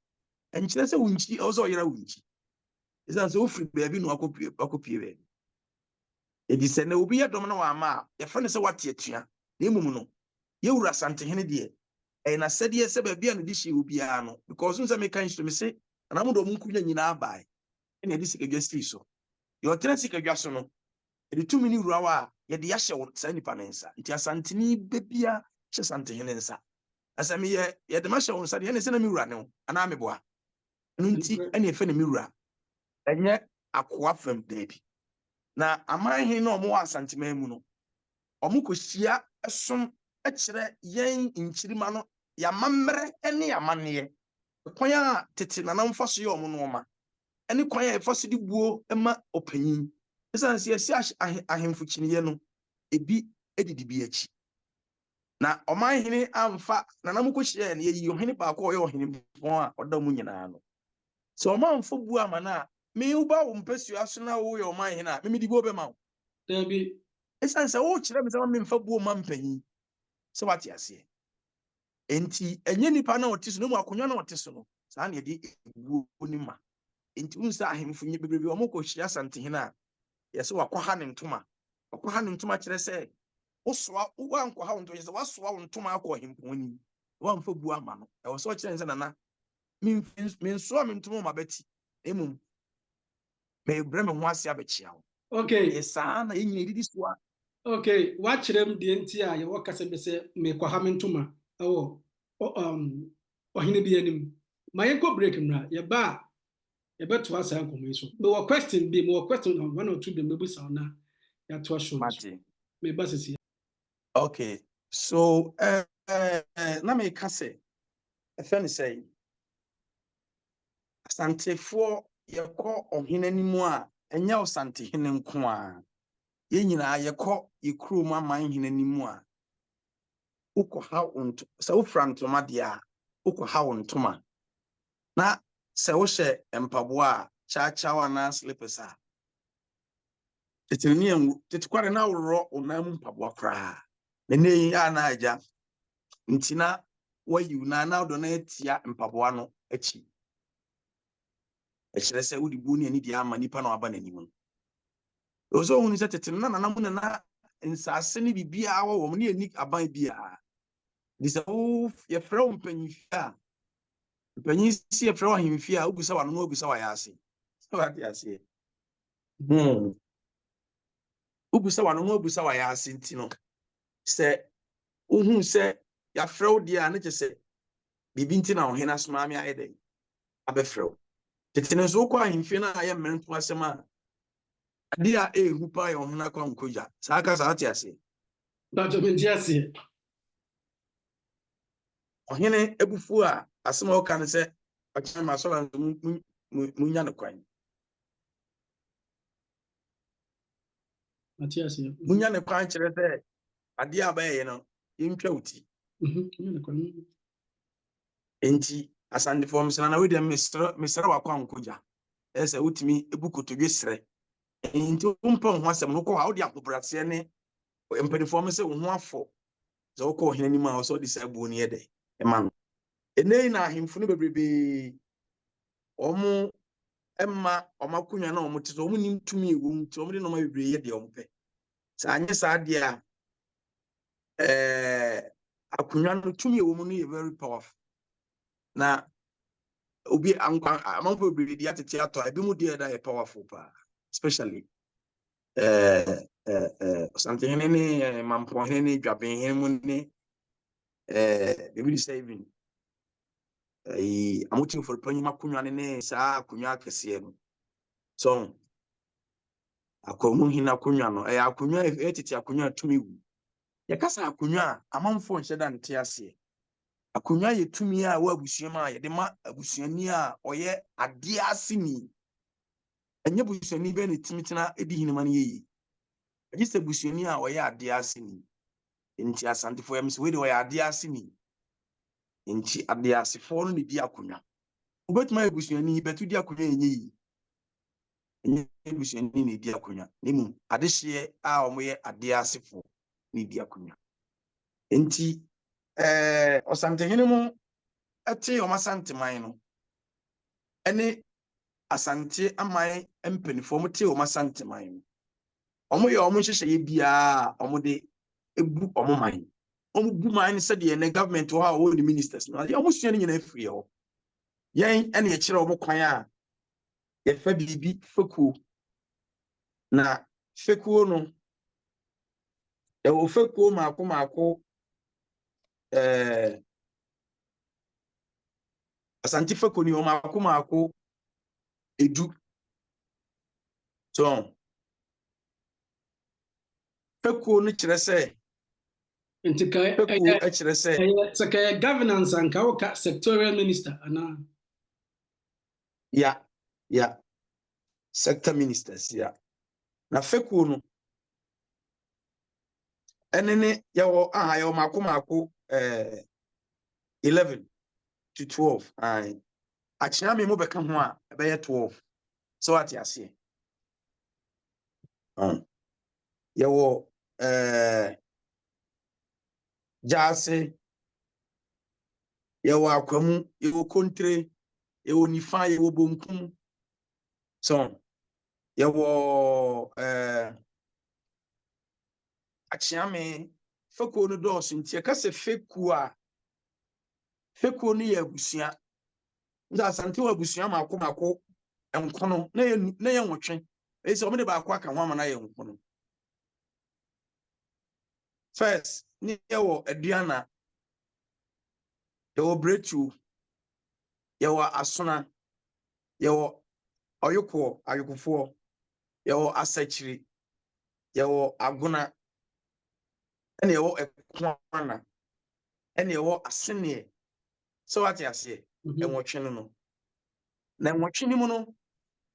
S2: enkyere sɛ wunchi ɔzo yera wunchi isan sɛ ofiri baabi no akopie baabi edi sɛ na obi yɛ dom na wa ama yɛfrɛ ne sɛ wate atua na emum no yɛwura santehene deɛ ɛna sɛdeɛ sɛ baabi a no de hye obi a no because nso me kan me se na mo do mo nkunya nyina abae ɛna edi sikadwa stri so yɛ ɔtena sikadwa so no edi tumi ni wura wa yɛde yahyɛ saa nipa ne nsa nti asanteni bebia hyɛ santehene nsa asɛm yɛde ma hyɛ wo nsa deɛ ɛne sɛ na me wura ne wo anaa me boa no nti ɛne ɛfɛ ne me wura ɛnyɛ akoa fam daabi na amanhene na ɔmo wɔ asantema mu no ɔmo kɔhyia ɛsom ɛkyerɛ yɛn nkyirima no yamammerɛ ɛne yamanneɛ kwan a tete nanamfa so yɛ ɔmo no ɔma ɛne kwan a ɛfa so de buo ɛma ɔpanyin ɛsan sɛ yɛsi ahemfo kyiniye no ebi edidi bi achi na oman hene amfa na namuko hye na yi ohene ba ko oye ohene pon a oda mu nyina no so oman fo bu amana me uba wo mpasua so na wo ye oman hene a me di bo be ma wo
S1: Dabi.
S2: esan se wo kire me se me mfa bu man panyi se wate ase enti enye nipa na otiso no mu akonwa na otiso no saa na de bu ni ma enti unsa ahemfo nye bebrebe omo ko hye asante hene a yese wakɔha ne ntoma kyerɛ sɛ wosoa wankɔha wo ntoma kyerɛ sɛ wasoa wo ntoma akɔ hempɔni wamfa bu ama no ɛwɔ sɛ ɔkyerɛ sɛ nana mensoa me ntoma ma bɛti mmom mebrɛ me ho ase abɛkyia wo
S1: Okay.
S2: saa na yɛnyina didi soa
S1: Okay, wakyerɛm deɛ nti a yɛwɔ kasa bi sɛ mekɔha me ntoma ɛwɔ ɔhene bi anim ma yɛnkɔ break mmra yɛba a yɛbɛtoa saa nkɔmmɔ yi so mewɔ question 1 or 2 bi mɛbusa wo na yɛatoa show no so meba sisi.
S2: Okay, so na meka sɛ ɛfɛ ne sɛ asantefoɔ yɛkɔ ɔhene anim a ɛnyɛ ɔsantehene nko a yɛnyinaa yɛkɔ yɛkurom aman hene anim a wokɔha sɛ wofra ntoma deɛ a wokɔha wo ntoma na sɛ wohyɛ mpaboa a kyaakyaaw anaa slippers a tetekware na worɔ onam mu mpaboa koraa na nei a na agya nti na wayiw na wodɔ na atia mpaboa no akyi ɛkyerɛ sɛ wode buo ne ani deɛ ama nipa na waba n'anim no ɔsɛ ohunu sɛ tete no na nanam no na nsase ne biribiaa wɔwɔ m ne ani aban biaa de sɛ yɛfrɛ wo mpanyimfie a mpanyin si yɛfrɛ wo ahemfie a wobusa wano na wobusa wayɛ ase sɛ wate aseɛ wobusa wano na wobusa wayɛ ase nti no sɛ wohu sɛ yɛafrɛ wo deɛ a ne kyɛ sɛ biribi nti na ɔhene asoma me ayɛ dɛn abɛfrɛ wo tete no nso wokɔ ahemfie no a yɛ mmere nto asɛm a ade a ɛhu paa yɛ ɔhene akɔ nkɔgya saa ka saa ate aseɛ ɔhene abufuo a asɛm a woka no sɛ ɔkyerɛ ma asɔre no munya no kwan munya no kwan kyerɛ sɛ adeɛ a bɛyɛ no yɛntwa wo ti enti asantefoɔ mesra na wode mesrɛ wakɔ ankɔgya ɛyɛ sɛ wotumi ebu kotodwe serɛ enti wompa wo ho asɛm no wokɔ a wode akobraseɛ ne mpanimfoɔ m sɛ wo ho afɔ sɛ wokɔ ɔhene anim a wɔ sɛ wode saa buo no yɛ dɛ ɛma no ɛnɛyi na ahemfo no bebrebee ɔmo ɛma ɔmo akonnwa na ɔmo te so ɔmo nim tumi ɛwɔ mu nti ɔmo de nɔɔma bebree yɛ deɛ ɔmo pɛ sɛ anyɛ saa deɛ a akonnwa no tumi ɛwɔ mu no yɛ very powerful na obi amanfo bebree di atete atɔ ebi mu deɛ da yɛ powerful paa especially ɔsantehene ne mampohene ne dwabenhene mu ne ebi di sɛ even amotin for panyin akonnwa ne saa akonnwa akɛseɛ no so akɔmu hina akonnwa no akonnwa tete akonnwa tumi wu yɛkasa akonnwa a amanfo nhyɛ da nte aseɛ akonnwa yɛ tumi a wɔ abusua ma yɛde ma abusuani a ɔyɛ adeɛ aseni ɛnyɛ busuani bɛ ne timitena edi hinema no yɛyi ɛgye sɛ busuani a ɔyɛ adeɛ aseni nti asantefo yɛm sɛ wede ɔyɛ adeɛ aseni nti adeɛ asefoɔ no ne di akonnwa wobɛtuma yɛ busuani bɛto di akonnwa yɛnyɛ yi ɛnyɛ busuani ne di akonnwa ne mu adehyeɛ a ɔmo yɛ adeɛ asefoɔ ne di akonnwa nti ɔsantehene mu ɛte ɔmo asanteman no ɛne asante aman mpanimfoɔ mo te ɔmo asanteman no ɔmo yɛ ɔmo nhyehyɛeɛ biara ɔmo de ebu ɔmo man ɔmo bu man sɛdeɛ ne government wɔ ha a wɔwɔ ne ministers no ɔmo sua no nyinaa firi hɔ yɛn ɛne yɛkyerɛ ɔmo kwan a yɛfa biribi fekuo na fekuo no ɛwɔ fekuo maako asante fekuo ni ɔmo maako edu so fekuo no kyerɛ sɛ
S1: nti ka
S2: kyerɛ sɛ
S1: ka governance anka woka sectorial minister ana
S2: ya sector ministers ya na fekuo no enene yawo yawo mako 11 to 12 ai achia me mo beka ho a be 12 so ati ase yawo jase yawo akwamu yawo kontre yawo nifa yawo bonkum so yawo achia me fekuo no dɔɔso nti ka se fekuo a fekuo no yɛ abusua nda asante wa abusua mako enkono na yɛ nwotwe ɛsɛ ɔmo de baako aka ho ama na yɛ nkono first ni yɛwɔ aduana yɛwɔ bretu yɛwɔ asona yɛwɔ ayokofoɔ yɛwɔ asakyiri yɛwɔ agona ɛna yɛwɔ ɛkwana ɛna yɛwɔ aseneɛ so wate aseɛ ɛnwɔtwe no na ɛnwɔtwe no mu no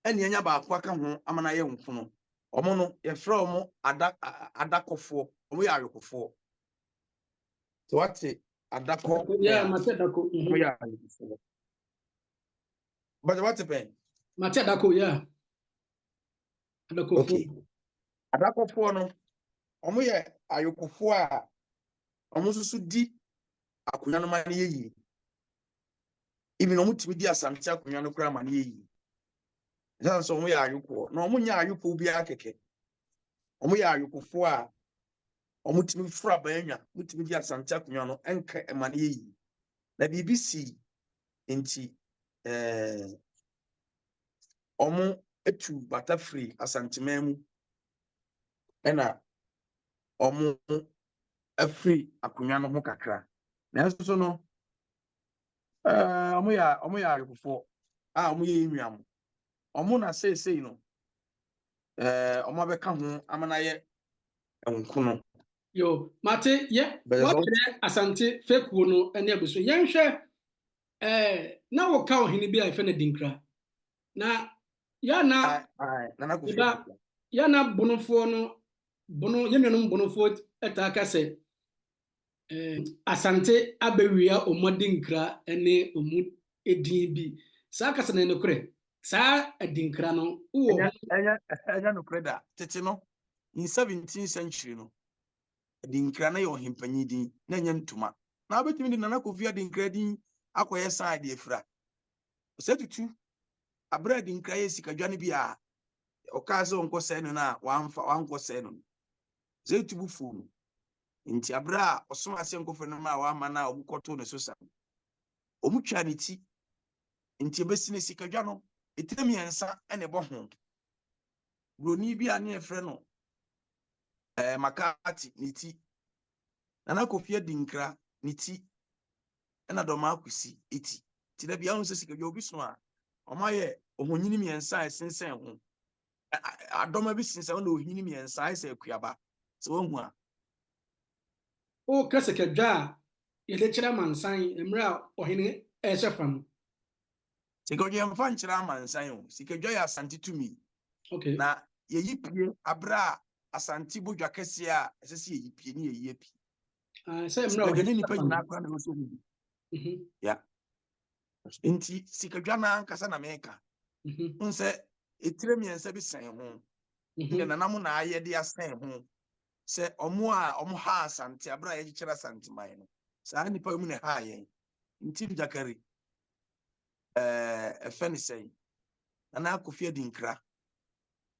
S2: ɛna anya baako aka ho ama na yɛ nkono ɔmo no yɛfrɛ ɔmo adakɔfoɔ ɔmo yɛ ayokofoɔ so wate adakɔ
S1: yeah mate dako
S2: ɔmo yɛ ayokofoɔ but wate pen
S1: mate dako yeah adako
S2: okay adakɔfoɔ no ɔmo yɛ ayokofoɔ a ɔmo nso di akonnwa no ma ne yie even ɔmo tumi di asante akonnwa no kora ma ne yie ɛsan so ɔmo yɛ ayokoɔ na ɔmo nyɛ ayokoɔ bi akɛkɛ ɔmo yɛ ayokofoɔ a ɔmo tumi fura banwa ɔmo tumi di asante akonnwa no ɛnka ma ne yie na biribi si nti ɔmo etu bata free asanteman mu ɛna ɔmo afiri akonnwa no ho kakra na nso so no ɔmo yɛ ayokofoɔ a ɔmo yɛ nnuam ɔmo na seesei no ɔmo abɛka ho ama na yɛ nkono
S1: yo mate ye wɔkyerɛ asante fekuo no ɛne abuso yɛnhwɛ na wɔka ɔhene bi a ɛfɛ no dinkra na yana bonofoɔ no bono yɛnuanom bonofoɔ ɛtaa ka sɛ asante abɛwia ɔmo dinkra ɛne ɔmo edin bi saa kasa na nokorɛ saa dinkra no wɔ
S2: ɛnya nokorɛ da tete no in 17th century no dinkra na yɛ ɔhempanyin din na ɛnyɛ ntoma na abɛtumi de Nana Akufo dinkra din akɔyɛ side efira sɛ tutu abra dinkra yɛ sikadwa no bi a ɔkaa sɛ ɔnkɔ sɛ no na wankɔ sɛ no sɛ tubu fu no nti abra a ɔsom ase nkɔfo no ma wama na ɔmukɔto ne so sa ɔmutwa ne ti nti ebesi ne sikadwa no etem yɛnsa ɛna ɛbɔ ho broni bi a ne ɛfrɛ no makati ne ti Nana Akufo dinkra ne ti ɛna dɔma akusi eti ti da bia ho sɛ sikadwa obi so a ɔma yɛ ohonyini miɛnsa a ɛsensɛn ho adɔma bi sensɛn na ohonyini miɛnsa ayɛ sɛ akuaba sɛ wahu a
S1: o kasekadwa a yɛde kyerɛ mansan mmerɛ a ɔhene ɛhyɛ fa no
S2: sikadwa mfa nkyerɛ amansan o sikadwa yɛ asante tumi
S1: okay
S2: na yɛyi pie abra asante bodwa kɛse a ɛsɛ sɛ yɛyi pie ne yɛyi api
S1: sɛ mmerɛ
S2: ɔhene nipa nyinaa kora na wɔsɔ mu ya nti sikadwa na ankasa na meka nsɛ etire miɛnsa bi sɛn ho ne nanam na ayɛ de asɛn ho sɛ ɔmo ha asante abra yɛ kyerɛ asante man no saa nipa mu na ha yɛn nti Jakari ɛfɛ ne sɛn Nana Akufo dinkra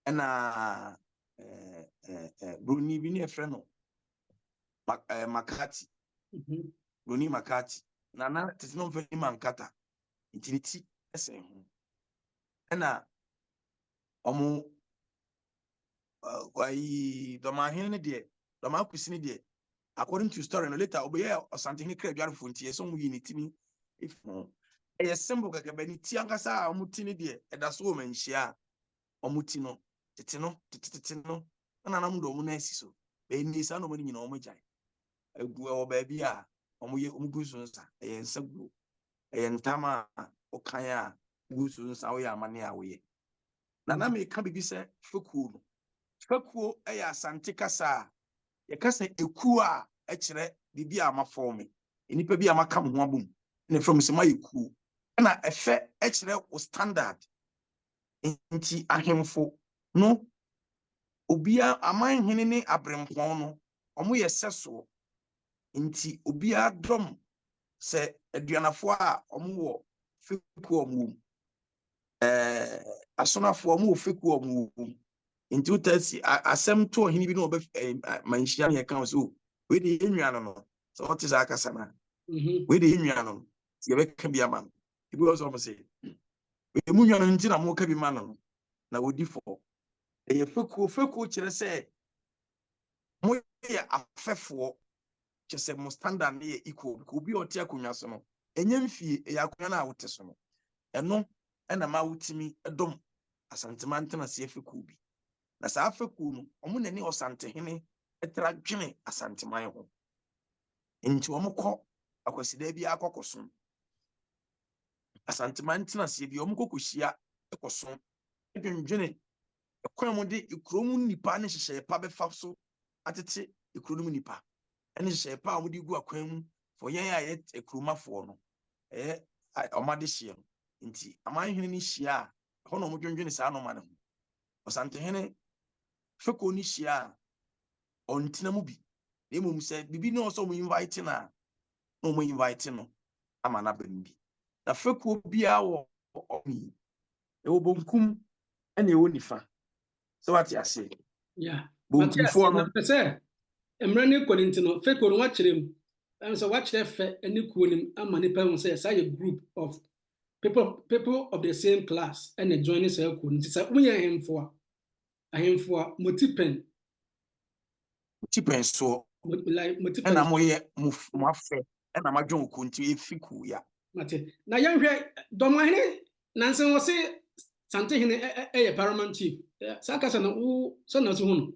S2: ɛna broni bi ne ɛfrɛ no makati broni makati nana tete no mfɛ ni mankata nti ne ti ɛsɛn ho ɛna ɔmo dɔmahene ne deɛ dɔma akusi ne deɛ according to story no later obɛyɛ ɔsantehene kra adwarefo nti yɛ sɛ ɔmo yi ne ti ni efu ɛyɛ symbol kɛkɛ bɛ ne ti ankasa a ɔmo ti ne deɛ ɛda so wɔ manhyia a ɔmo ti no tete no ɛna nam dɔm na asi so bɛyɛ ne saa na ɔmo ne nyina ɔmo gyae egu ɛwɔ baabi a ɔmo gu so nsa ɛyɛ nsa gu ɛyɛ ntam a ɔkan a gu so nsa ɔyɛ amane a wɔyɛ na meka bibi sɛ fekuo no fekuo ɛyɛ asante kasa a yɛkasa ekuo a ɛkyerɛ bibi a ma form nipa bi a ma kam ho abom ne from sɛ ma ekuo na ɛfɛ ɛkyerɛ o standard nti ahemfo no obia amanhene ne abrempɔn no ɔmo yɛ sɛso nti obia dom sɛ aduanafo a ɔmo wɔ fekuo ɔmo asonafo ɔmo wɔ fekuo ɔmo nti utasi asɛm to ɔhene bi no ɔbɛ manhyia ne yɛka so we de enwia no so ɔte sa akasa na we de enwia no ti yɛbɛka bi ama no ebi wɔ so ɔmo sɛ we mu nwia no nti na mo ka bi ma no na wodi fo ɛyɛ fekuo kyerɛ sɛ mo yɛ afɛfoɔ kyerɛ sɛ mo standard ne yɛ equal ko bi ɔte akonnwa so no ɛnyɛ mfie ɛyɛ akonnwa na wote so no ɛno ɛna ma wotimi ɛdom asantemantena se fekuo bi na saa fekuo no ɔmo nani ɔsantehene ɛtra dwene asanteman ho nti ɔmo kɔ akwasida bi akɔkɔso asantemantena se bi ɔmo kɔkɔhyia ɛkɔso dwendwene ɛkwan mu de ekurom nipa ne hyehyɛ pa bɛfa so atete ekurom nipa ɛne hyehyɛ pa a ɔmo de gu akwan mu fo yɛn a yɛ ekuromafoɔ no ɛyɛ ɔmo ade hyia no nti amanhene ne hyia a hɔ na ɔmo dwendwene saa no ma ne ho ɔsantehene fekuo ni hyia a ɔntina mu bi na mmom sɛ bibi ne ɔsɔ ɔmo invite na ɔmo invite no ama na bɛn bi na fekuo biara wɔ ɔmo ɛwɔ bonkum ɛna ɛwɔ nifa so what you say
S1: yeah
S2: bonkumfoɔ no
S1: pɛ emre ne kɔ ne ntino fekuo no wakyerɛ mu ɛn sɛ wakyerɛ fɛ ne kuo nim ama nipa hu sɛ say a group of people of the same class and join this kuo nti sɛ woyɛ ahemfo motipen
S2: so
S1: like motipen
S2: and amoyɛ mo afɛ ɛna ma dwon ko nti efiku ya
S1: mate na yɛhwɛ dɔmahene nansen wɔ se santehene ɛyɛ paramount chief saka sɛ no sɛ na so hu no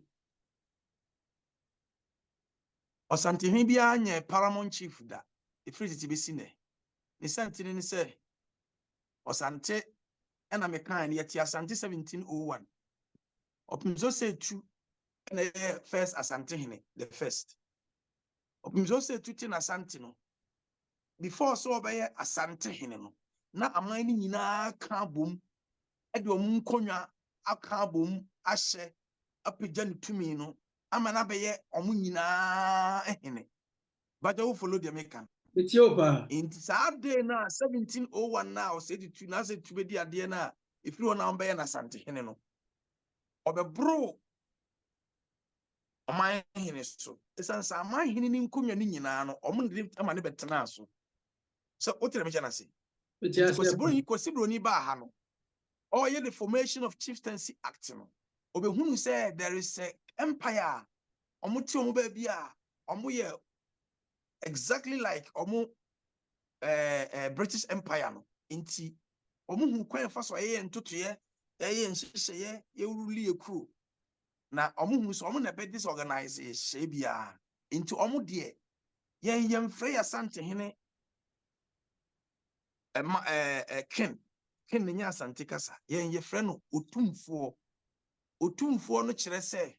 S2: ɔsantehene bi anya paramount chief da efiri tete besi ne santene ne sɛ ɔsante ɛna mekan ne yɛte asante 1701 ɔpemso sɛ tu ɛna first asantehene the first ɔpemso sɛ tu te na asante no before so ɔbɛyɛ asantehene no na aman ne nyinaa ka bom ɛde ɔmo nkonnwa aka bom ahyɛ apagya ne tumi no ama na bɛyɛ ɔmo nyinaa ehene baja wo follow the American
S1: Ethiopia
S2: nti saa day na 1701 na ɔsɛ na sɛ tu bɛdi adeɛ na efiri hɔ na ɔbɛyɛ na asantehene no ɔbɛboro ɔman hene so esansa aman hene ne nkonnwa ne nyinaa no ɔmo ne ama ne bɛtena so so wotere me kyana se kosibro ba ha no or the Formation of Chieftaincy Act no obehunu say there is a empire omo ti omo ba bia omo ye exactly like omo British Empire no nti omo hu kwan fa so ye ntotoye ye nhyehyeye ye ruli ekuro na omo hu so omo na be disorganize hye bia nti omo de ye mfrɛ ya santehene ken ne nya asante kasa ye frɛ no otumfoɔ no kyerɛ sɛ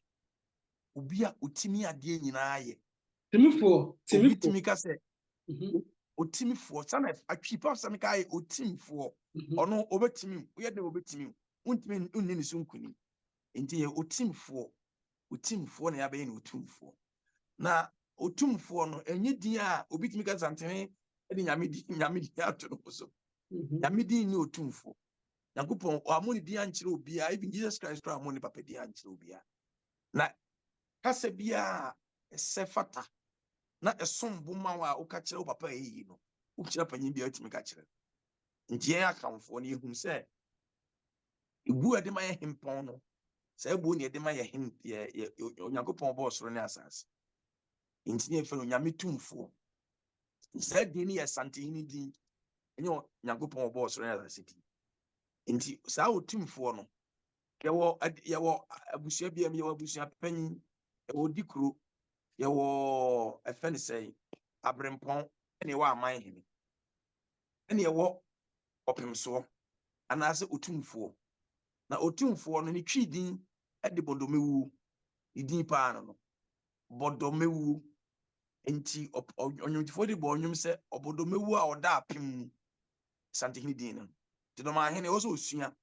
S2: obi a otimi ade nyinaa ye timifo kasa otimifoɔ sana atwi pa sana kai otimfoɔ ɔno obetimi wo ye de obetimi untimi unni ne sunkuni enti ye otimfoɔ na ya bɛyɛ ne otumfoɔ na otumfoɔ no enye din a obitimi kasa ntene de nyame di ato no so nyame ni otumfoɔ Yankopɔn amoni di ankyere obia even Jesus Christ to amoni papa di ankyere obia na kasa bia esefata na esombo ma wa uka kyerɛ papa yi no ukyerɛ panyin bia otimi ka kyerɛ nti yɛn akamfo no yehum sɛ ebu ade ma yɛ hempɔn no sɛ ebu ne ade ma yɛ hem yɛ Yankopɔn bɔ soro ne asase nti ne fɛ no nyame tumfoɔ sɛ din ne yɛ santehene din enyo Yankopɔn bɔ soro ne asase din nti saa otumfoɔ no yɛwɔ abusua bia yɛwɔ abusua panyin yɛwɔ dikuro yɛwɔ ɛfɛ ne sɛ abrempɔn ɛne yɛwɔ aman hene ɛne yɛwɔ ɔpemsoɔ anaasɛ otumfoɔ na otumfoɔ no ne twi din ɛde bɔdɔmɛwu ne din paa no bodomewu enti onyumtifo de bo onyum se obodomewu a oda apem Asantehene din no de domahene wo so osua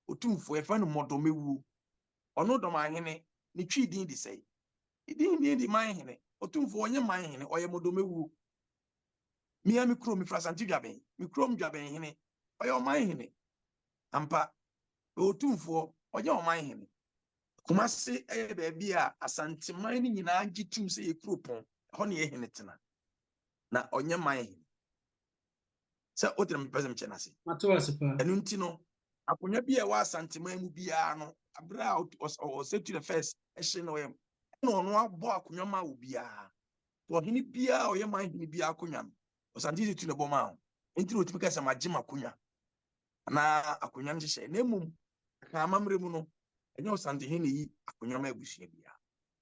S2: otumfo e fa no modomewu ono domahene ni twi din di sei din di manhene otumfo onye manhene oye modomewu mi ami kro mi fra Asante Dwaben mi kro Dwaben hene oye manhene ampa otumfo oye manhene Kumasi baby a Asante man ni nyina gitum se ye kropon ho ne ye hene tena na onye man hene se otra me pese me chenase
S1: Matoa sepa
S2: enu nti no akonya bi e wa Asante man mu bia no abra o say to the first ehye no yem na ono abo akonya ma wo bia to hene bia oye man hene bia akonya no Asante se tu ne boma ho nti no otimi ka se magema akonya na akonya nhye na emum ka amamre mu no enye Asantehene yi akonya ma abusua bia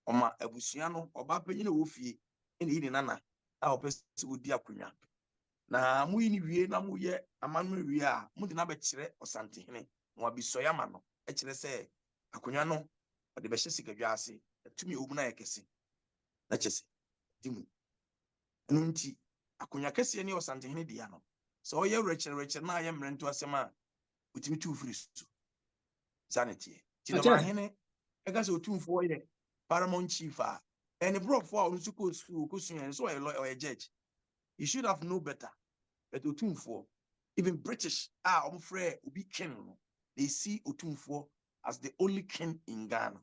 S2: oma abusua no oba panyina wo fie ene yi nana a opese wodi akonya na mu yi ni wie na mu ye amanu wie a mu de na be kire Asantehene mo abisoya ma no e kire se akonya no de be hye sikadwa ase tumi omu na yekese na chese dimu nunti akonya kese ne Asantehene dia no so ye rechere na ye mrento asema utimi tu free so sanity Domahene ega se otumfo ye paramount chief a and bro for on school kusun so a judge you should have known better but otumfo even British frere obi king no they see otumfo as the only king in Ghana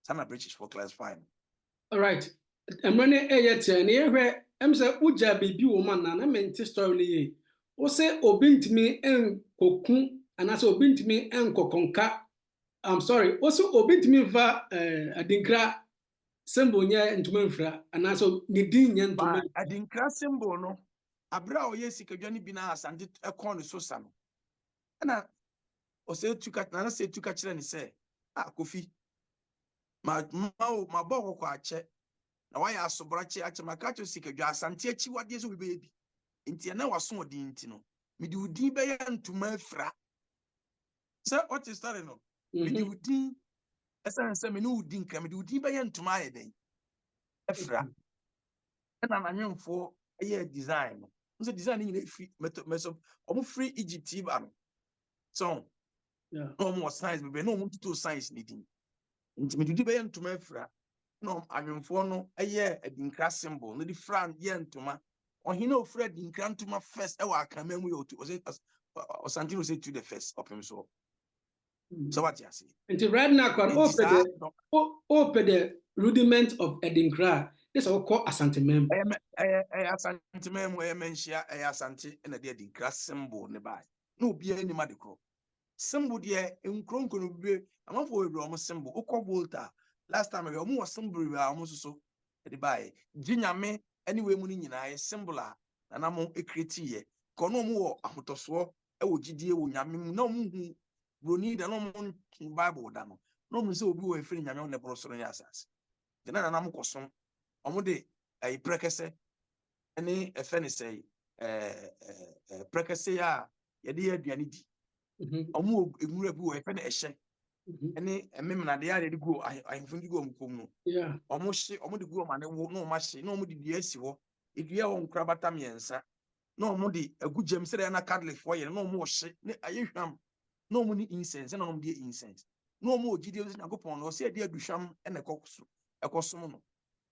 S2: sana British for class 5
S1: all right emrene eyete ne yehwe emse uja bibi wo man na mente story ne ye wo se obintimi enkokun anase obintimi enkokonka I'm sorry. Also, obintimi va adinkra symbol nya ntuma mfra anaso ni din nya ntuma.
S2: Adinkra symbol no abra o yesi kadwani bi na Asante ekon no so sa no. Na o se tuka na se tuka kire ni se Kofi ma bọ kwa ache na wa ya asobra che ache maka cho sikadwa Asante achi wade so bi nti na waso odin nti no mi di udin be ya ntuma afra. Se what is that no? Midi udin esanse me no udin kra midi udin be ye ntuma ayeden efra na nanwemfo eye design no nso design ni nyina free meso omo free Egypt ba no so
S1: yeah
S2: no more science be no mo to science ni din nti midi udin be ye ntuma efra no anwemfo no eye adinkra symbol no di fran ye ntuma ohina ofra adinkra ntuma first e wa akamamu ye otu Asante say to the first opem so. So what you say?
S1: And right now, open the rudiment of Edinkra. This all called Asante mem.
S2: Asante mem we mentia Asante na de Edinkra symbol ne bai. No be any madikro. Symbol de nkronko no be amafo we bro mo symbol. Ukọ Volta. Last time we mo symbol we am so de bai. Ginyame anyway mu ni nyina symbol a na mo create ye. Kono mo wo ahotoso e wo gidie wo nyame mu na mo hu broni da no mo Bible da no mo se obi wo efiri nyame ne brosoro ne asase de na mo kosom omo de prekese ene efe ne sei prekese ya ye de aduane di omo egmura bi wo efe ne ehye ene ememna de ya de go ahemfo di go mkom no
S1: yeah
S2: omo hye omo de go ma ne wo no ma hye no omo de dua asi ho edua wo nkra bata miensa no omo de agugem sere na Catholic fo ye no omo hye ne ayehwam no mo ni incense na no mo de incense no mo ogide na gopon no se de aduhwam na ekosom no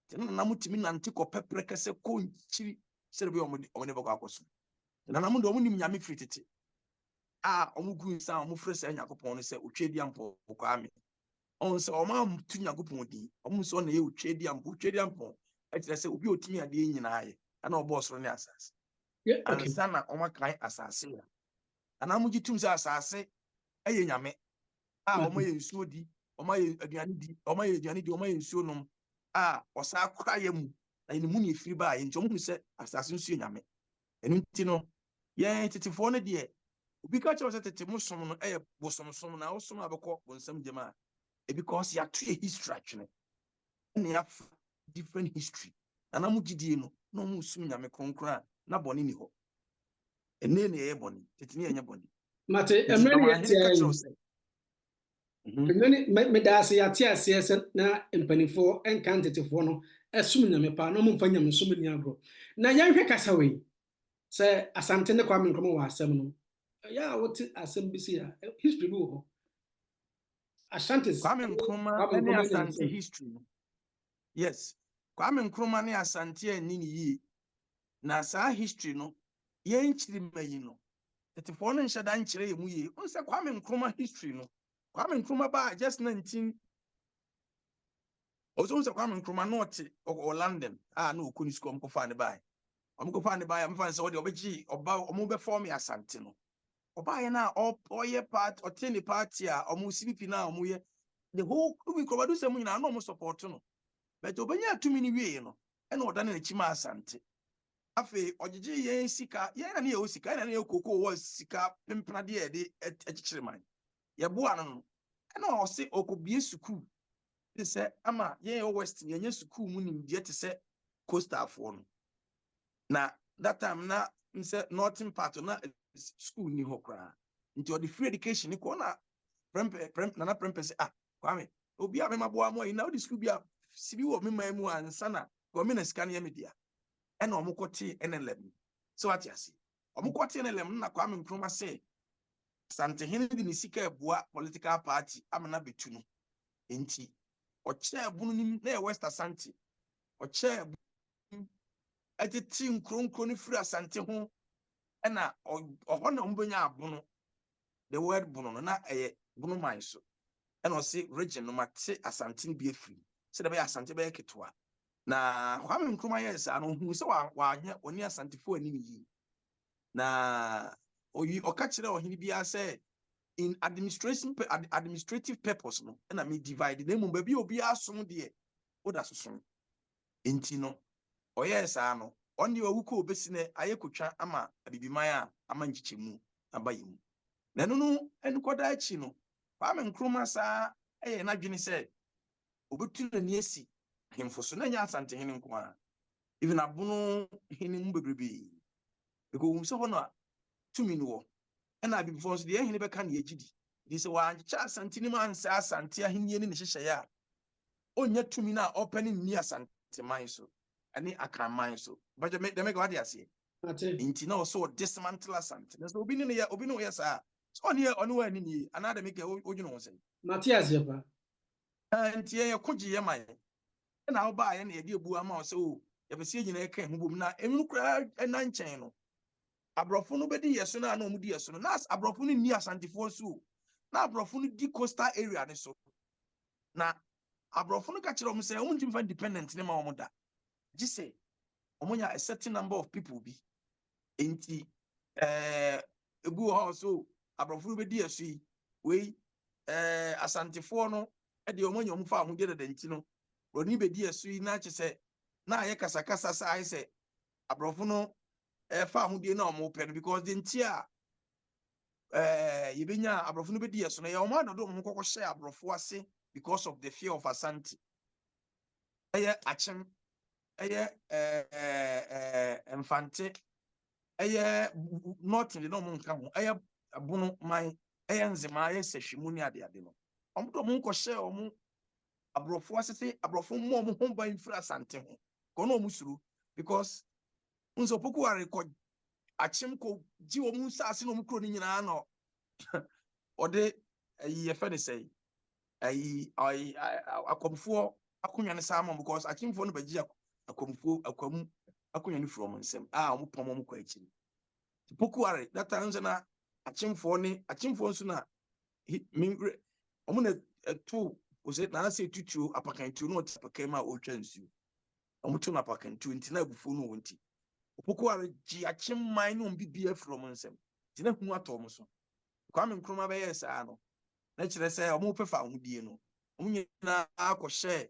S2: tena na mo timi nante ko pepre kese ko nchiri sere be omo ne bako akosom tena na mo do mo nim nyame fritete omo gu nsa omo frese Yakopon no se otwedi ampo ko ame on se omo tu Yakopon din omo so na ye otwedi ampo etire se obi otimi ade nyina aye ana obosoro ne asase
S1: yeah okay
S2: ansa na omo kan asase ya ana mo gitum se asase eye nyame omo ye nsuo di omo ye aduane di omo ye nsuo nom osa akwa ye mu na ni mu ne efiri ba ye nti omo hu se asase nsuo nyame enu nti no ye tetifo no de obi ka che se tete musom no eye bosomsom na osom abekọ bonsam jema because ya to history atwene na ya different history na mo gidie no na omo sum nyame konkra na boni ni ho ene ne ye boni tete ne ye boni
S1: Mate emre me da se ate ase na mpanifo enka ntetefo no esum nyame pa no mfa nyame sum ni agro na yanhwe kasa we se asante ne Kwame Nkrumah wa asem no ya wote asem bisi ya history bi wo Ashantis
S2: Kwame Nkrumah any Asante history. Yes. Kwame Nkrumah ne Asante ani ni yi. Na saa history no yen chiri mayi no. Tetefo no nhyeda nkyere yemu yi. Unse Kwame Nkrumah history no. Kwame Nkrumah ba just 19 Ozo unse Kwame Nkrumah no te o London. Na okuni school mkofa ne bai. Omkofa ne bai amfa nse wo de obeji oba omo be form Asante no. Oba ye na oye part oteni party a omo CPP na omo ye the whole we Nkrumah do say mu nyina na omo support no. But obanya atumi ni wie no e na oda na chima Asante. Afe ogigi ye sika ye na ne ye sika na ne ye koko wo sika pempena de ye de echichire man ye bo ano no e na o se okobie suku de se ama ye west ye nya suku mu nim de te se coastal fo no na that time na nse northern part na school ni hokra nti o the free education ni ko na na prempe se Kwame obi a me maboa mo yi na o the school bia sibi wo me man mu ansa na government sika na ye media ena omukote NLM so ati ase omukote NLM na Kwame Nkrumah say Asante hene di ni sika ebua political party amana betu no enti oche ebunu nim na West Asante oche ebunu atiti nkronkro ni free Asante ho ena oho na mbenya abono the word bono no na bono man so ena o say region no mate Asante bi afiri se da be Asante be ketwa na Kwame Nkrumah yes ano hu se wa anya oni Asantefo ani yi na oyi okachire ohini bia say in administrative purpose no na me divide na mum ba bi obi asom de oda sosom enti no oyes ano oni owuko obesi ne ayekotwa ama abibiman a ama nchichemu abayemu na no enkoda achi no Kwame Nkrumah sa na dwene say obetu na ni esi hemfoso na nya Asante hene nko even abono hene mu bebrebe because so hono tumi no na before so de hene be ka na yegidi de se wa ancha Asante ni man sa Asante ahenie ni hyehyɛ ya onya tumi na open ni Asante man so ani akan man so but de make what dey say inti na so dismantle Asante na so obi no ya sa so oni wa ni another make odwuno ho say
S1: Matthias yepa
S2: anti ye kogi ye man na oba ye na ye de ebu ama o so ye be sie nyina eka hu bom na enu kra na nchen no abrofo no be di yeso na na omudi yeso no na abrofo no ni Asantefo so na abrofo no di coastal area ne so na abrofo no ka kire om say om ntim fa independent ne ma om da ji say omonya a certain number of people bi enti ebu ho so abrofo no be di yeso yi we Asantefo no e de omonya om fa ahode da nti no roni be di yeso yi na che say na ye kasakasa sa ai say abrofo no fa ahode na om pe no because the nti a yebenya abrofo no be di yeso no ye om adodo om kokko hye abrofo ase because of the fear of Asante achem Mfante nothing no mo nka ho abono man nzema sehwemu ni ade no omdo mo nko hye om abrofo asese abrofo mo ho ban firi Asante ho ko no musuru because unso poku are ko achem ko ji wo mu sase no mukro ni nyina no ode ye fe ne sei akomfo akonya ne sama because akimfo no bagi akomfo akonya ne from nsem omupom mo kwa akiri poku are that time na akimfo nso na omo na to ose na say tutuo apakantuo no apakan ma otwa nsu omuto na apakantuo nti na abufuo no wonti poku are gi akimman no bibia from nsem ti na hu ato mo so Kwame Nkrumah be yes no na kire say omo pefa ahudie no omo nyina akɔhye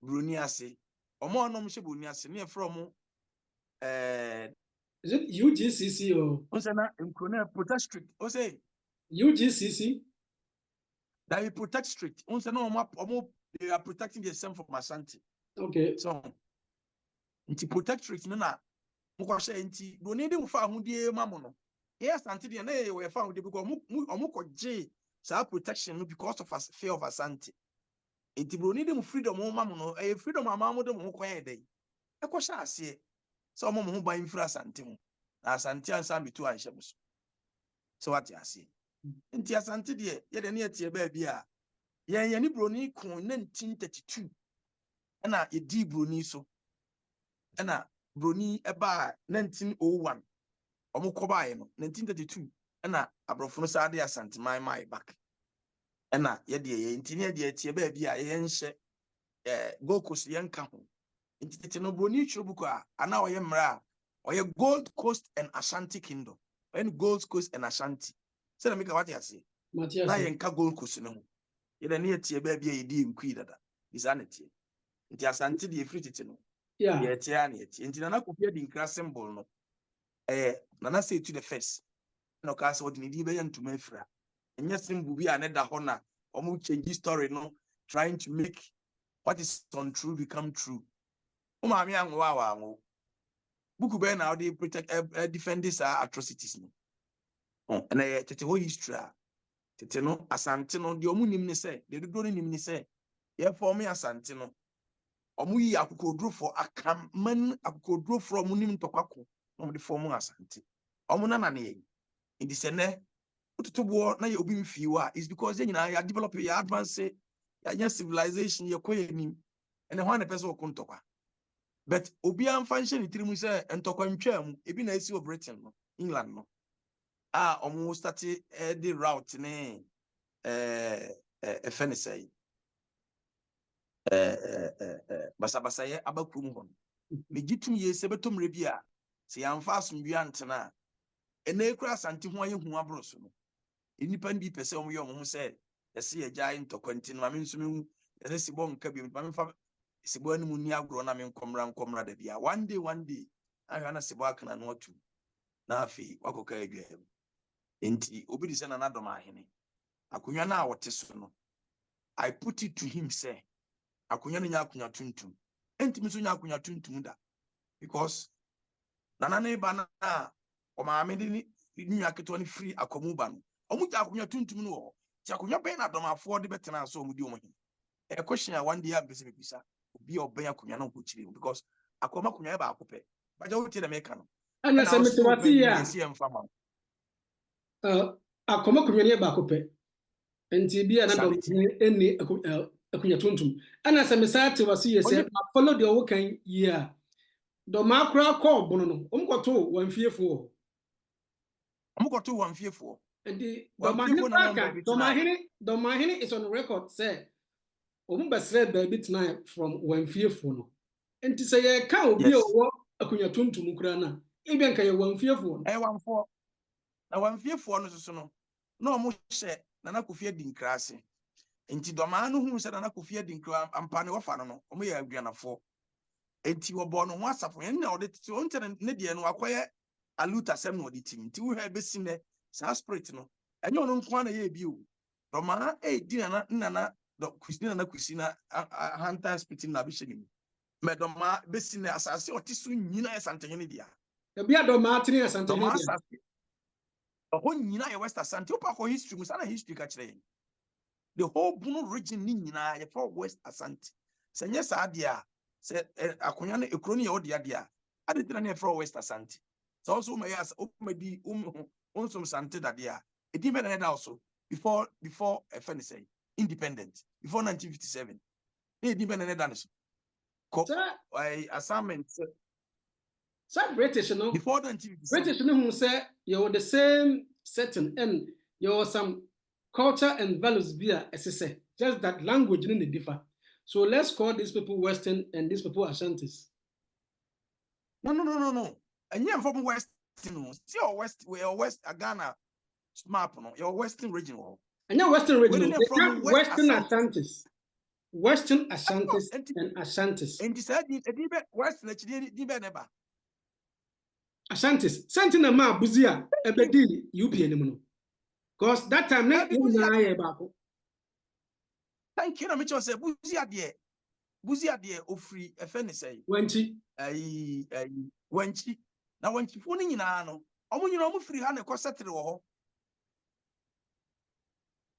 S2: broni ase omo onom hye broni ase ne from
S1: is it UGCC or
S2: Onsana Nkrumah protect strict o say
S1: UGCC
S2: that he protect strict onsana omo they are protecting themselves from Asante
S1: okay
S2: so nti protect strict na mukɔhye nti broni de mfa ahudie ma mo no yes Asante de na ye fa ahudie because omo kɔgye saa protection no because of fear of Asante. Enti broni dem freedom mo mam no freedom amamo dem ho kwan dey. Ekọ sha ase so mo ho ban free Asante mu. Na Asante ansa metu anhye mo so. So what you ase. Enti Asante de ye de ne etie ba bi a ye ni broni kun 1932 na ye di broni so. Na broni eba 1901 omo kobae no 1932 na abrofo no sa de Asante mai back. Na ye de ye enti ne de etie ba bi a ye nhye Gold Coast ye nka ho. Enti tete no broni chrobuko a ana oye mra oye Gold Coast and Ashanti Kingdom. When Gold Coast and Ashanti. Say na make what you say. Na ye nka Gold Coast no ho. Ye de ne etie ba bi a ye di nkui dada. Isanete. Enti Asante de free tete no.
S1: Yeah.
S2: Ye tie na ye tie. Enti na Akufo di nkra symbol no. Nana say to the first. No ka say what ni di be ya ntuma afira. Enya symbol bi a ne da ho na omo change story no trying to make what is untrue become true. Umami anwa wa buku be na they protect defend these atrocities no. And tete ho history tete no Asante no de omu nim ne say de do no nim ne say ye form Asante no omu yi akokodro for akaman akokodro from nim tokwako no de form Asante omu na ne ye in the sene ututubo na ye obi mfi wa is because they nyina ya develop ya advance ya civilization ye koye nim and when the person ko ntokwa but obi an function ni tirimu say ntokwa ntwa mu ebi na esi o Britain no England no omu start the route ne efenisai basa ye abakrum hon megitum ye se betom rebia se yamfa asomdua ntena ena ekura Asante ho aye hu abroso no enipa ndi pese omu ye omu se yesi ye gya ntokwa ntin ma me nsumi yesi sibo nka bi ma me fa sibo animu ni agro na me nkomra da bia one day ahwa na sibo akana no atu na afi wakoka adwa enti obi di se na nadom ahene akonya na wote so no I put it to him say akonya nya akonya tuntum enti mi so nya akonya tuntum da because nana ne ba na o ma me di nya keto ni free akomu ba no omu ja akonya tuntum no wo ti akonya ben na dom afo de betena so omu di omu hin question one day am bese bisa obi oben akonya na ko chire because akoma akonya e ba akopɛ ba ja wote na me ka no
S1: ana se metewati ya
S2: si emfama
S1: akoma akonya ne ba akopɛ enti bia na dom eni akonya tuntum ana se mesate wasi ye se follow the wo kan ya dom akra call bono no omkoto wanfiefo enti domahene is on record say ombasre baby tonight from wanfiefo no enti say ye ka obi owo akonya tuntum kura na ebi nka ye wanfiefo
S2: no na wanfiefo no so no na omo hye Nana Akufo di nkrase enti doma no hu se Nana Akufo di nkra ampane wofa no omo ye aduanafo enti wobo no ho asafo ye na ode titi onte ne de no akoye aluta sem no ode tim enti wo ha besi ne sa spirit no enye ono nko na ye bi o doma di nana kusina hunter spirit na bi hye ni me doma besi ne asase otisu nyina Asante ne dia
S1: bia doma atene Asante ne dia
S2: nyina ye West Asante opa ko history musa na history ka kire the whole Bunu region ni nyina ye for West Asante senye sa dia se akonya na ekro ni ye odia dia adetira na ye for West Asante so also me yas omadi onsom Sante da dia edi be na also before FN say independent before 1957 edi be na da so ko assignment
S1: British no
S2: before 1957
S1: British no who say you the same setting and you have some culture and values via SSA just that language in the differ. So let's call these people Western and these people Ashantis.
S2: No. And you're from West, see your West, where West Ghana map, no, your Western region.
S1: And your Western region,
S2: from
S1: Western Ashantis. Western Ashantis and Ashantis.
S2: And decided Western never.
S1: Ashantis. Sentinel ma buzia ebedi UP anymore. Because that time na bako.
S2: Thank you, Mitchell say buzia de ofri efeni say.
S1: Wenchi.
S2: Wenchi. Na wenchi fo ni nyina no. Omo nyina omo firi ha na ko settle wo ho.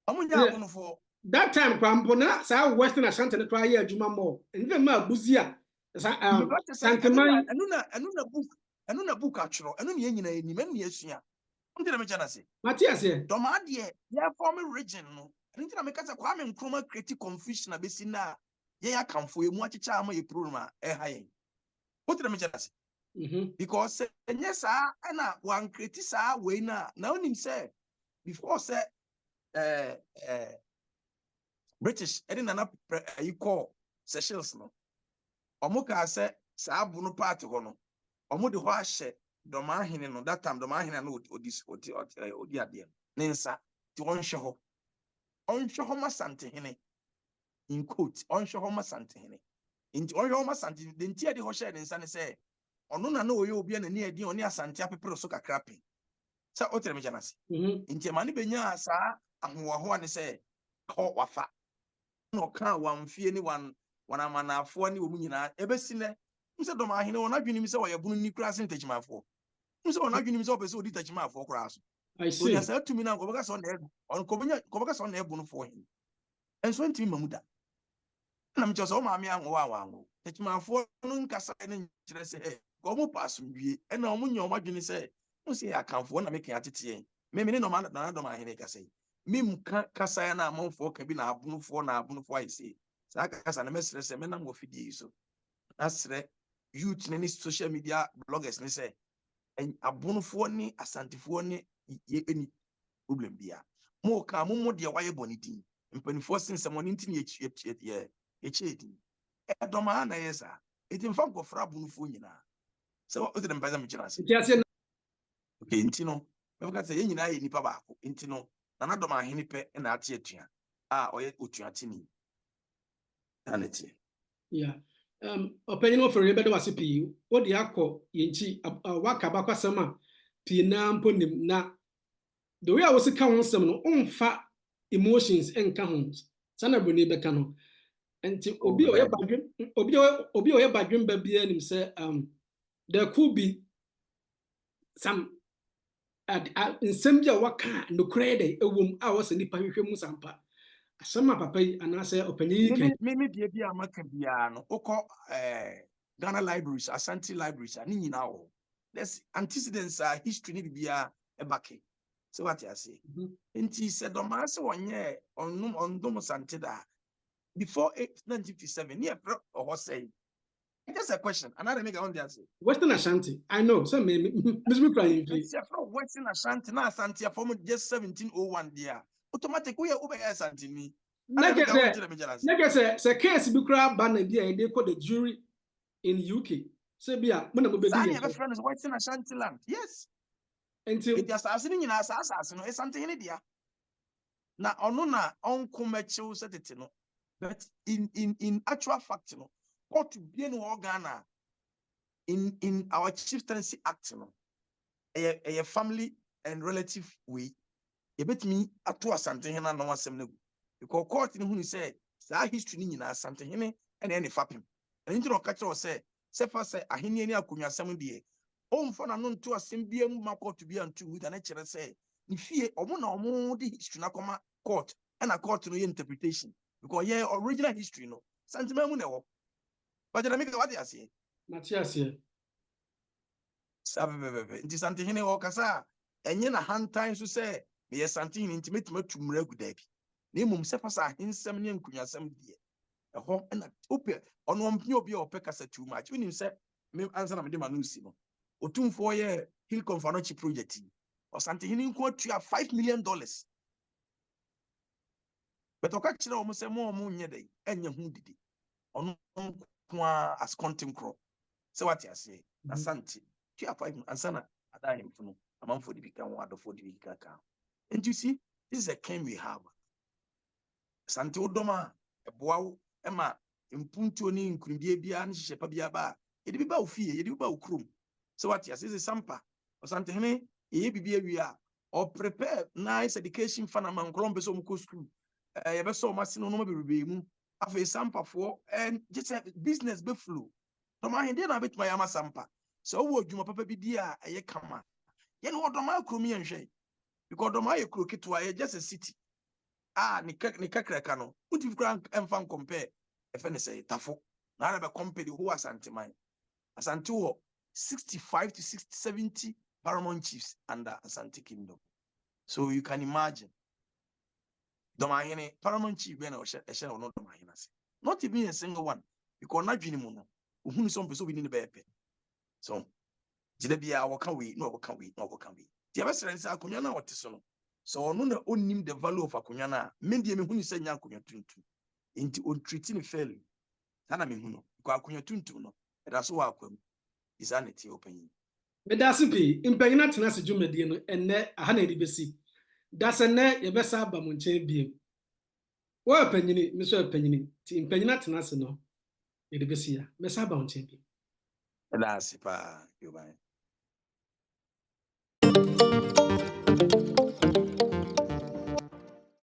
S2: Amunya for
S1: that time Pampona, sa Western Ashanti to try Juma more. And then my Buzia.
S2: Santaman anuna book actual anu ne nyina ni man ne asua. Unti na me jana se.
S1: Matthias here.
S2: Doma de ya form region no. Unti na me kasa Kwame Nkrumah create confusion na besi na ye ya kamfo emu achicha ama ye program e ha yen. Unti na me jana se. Because yes na one create sa we na onim say before say British nana you call Seychelles no. Omuka say sa abu no part ho no. Omo de ho ahye Doma Hene no that time Doma Hene no odi ade ne nsa ti onhwe ho. Onhwe ho masante hene in quote onhwe ho masante hene. Inti onhwe ho masante de ntia de ho hye de nsa ne say ono na oye obi na ne adi oni asante apepere so kakrape. Sa otere me janase. Inti ma ne benya sa ahoho ne say ho wafa. No kan wamfie ni wanamanafo ni omu nyina ebesi ne mse Doma Hene wona dwene mi se wo yebunu ni kura sen tachimafo mse wona dwene mi se opese odi tachimafo kura aso
S1: I see
S2: ya sa tumi na nkobaka so na on kobaka so na ebunu fo hin enso ntimi mamuda na mche so maami anwo awanwo tachimafo no nkasa ne nkyere se ko mu pasum wie e na omu nya omu dwene se mse ya kanfo na meke atete me ne no na Doma Hene kasa mim kasa ya na amonfo ka bi na abunufo ayese sa kasa na mesre se menam wo fidie so asre youth ne social media bloggers ne se abunufo ni asantifo ni eni problem bia mo ka mo de waye bonidi mpanifo sense mo nti ne echedi Doma na yesa eti mfa nkofra abunufo nyina se o de mpaza mchira se okay nti no me ka se nyina ye nipa baako nti no na Doma Hene pe na ate atua oye otuatini aneti
S1: yeah opinion of Rebbe was a P. What the Akko Yinchi Wakabaka Sama Pina Punim na the way I was a counsel on fat emotions and cahons. Sana Bruni Becano. And to Obi or Badrim Baby and him say, there could be some in some year waka no credit a woman hours in the Parish Musampa. Some papa and I say opinion.
S2: Maybe be a Macabiano, Oko Ghana libraries, Ashanti libraries, and in now. There's antecedents, history need to be a bucket. So what I say. And he said, Domas 1 year on Domus Antida before 1957, near or was saying. Just a question, another make on the answer.
S1: Western Ashanti, I know, some maybe Miss Crying.
S2: Western Ashanti, now Ashanti, from just 1701 there. Automatic we are over Ashanti me.
S1: Like I said, say case be crab ban idea they call the jury in UK. Say be a
S2: my friend is Western Ashanti land. Yes.
S1: Until
S2: it is assassin in assassin is something in India. Na onuna uncle Mechu said it no. But in actual fact, no, what to be in Ghana in our chieftaincy act, no, a family and relative way. You bet me at to something and no one sem. Because court in whom he said, that history in something and any fapping. And into the catcher say, Sefa say, a hiniania kunya 7 day. For unknown to a symbium marco to be unto with an nature say, if fear or more the history na come court and a court no interpretation. Because yeah, original history no. Sentiment no. But I make what I say.
S1: Matthias here.
S2: Sabe, it is something in Okasa. And yen a hand times to say, me a something intimate to Muragu Debbie. Name Sepasa in 7 years, Kunya dear. A home and a open on 1 POB or Pecasa too much. When you say, me answer my demanusimo. Or 2 4 year Hill Confanochi project or something in quote you have $5 million. But Okachina almost say more moon day and your who did it on as content crop. So what I say, Asante, you have 5 and sana at I am for a month for the become one of 40 week account. And you see, this is a claim we have. Santo Doma, a bow, Emma, impuntoni in Kundia and Shepabiaba, it be about fear, it be about crum. So what yes is a sampa or Santene, ye be we are, or prepare nice education for a man Columbus school. I ever saw my sin no be have a sampa for and just have business be flu. No man did a bit my ama sampa. So would you papa be dear a ye come? Yen what do my crummy and shay? Because do my crooked to just a city. ni kakraka no uti kura emfa compare efe ne say tafo na be compare the whole Asante man Asante wo 65 to 70 paramount chiefs under Asante Kingdom. So you can imagine Domahene paramount chief be na ehye no Domahene ase. Not even a single one because na dwene mu no ohunu some person we need be epe. So jide bia woka we no woka we no woka we. Ti abesere nsa akonya na wote so no. So ono na onim the value of akonya na me die me hunu se nya akonya tuntu. Nti on treat ni fairly. Sana me hunu ko akonya tuntu no. Eda so wa akwam. Isanity open.
S1: Medasipi impanyina tena se dwumadie no enne aha na edibesi. Dasene yebesa aba mo nchen biem. Wo panyini mi so panyini ti impanyina tena se no edibesi ya. Mesa aba mo nchen biem.
S2: Medasipa yoban.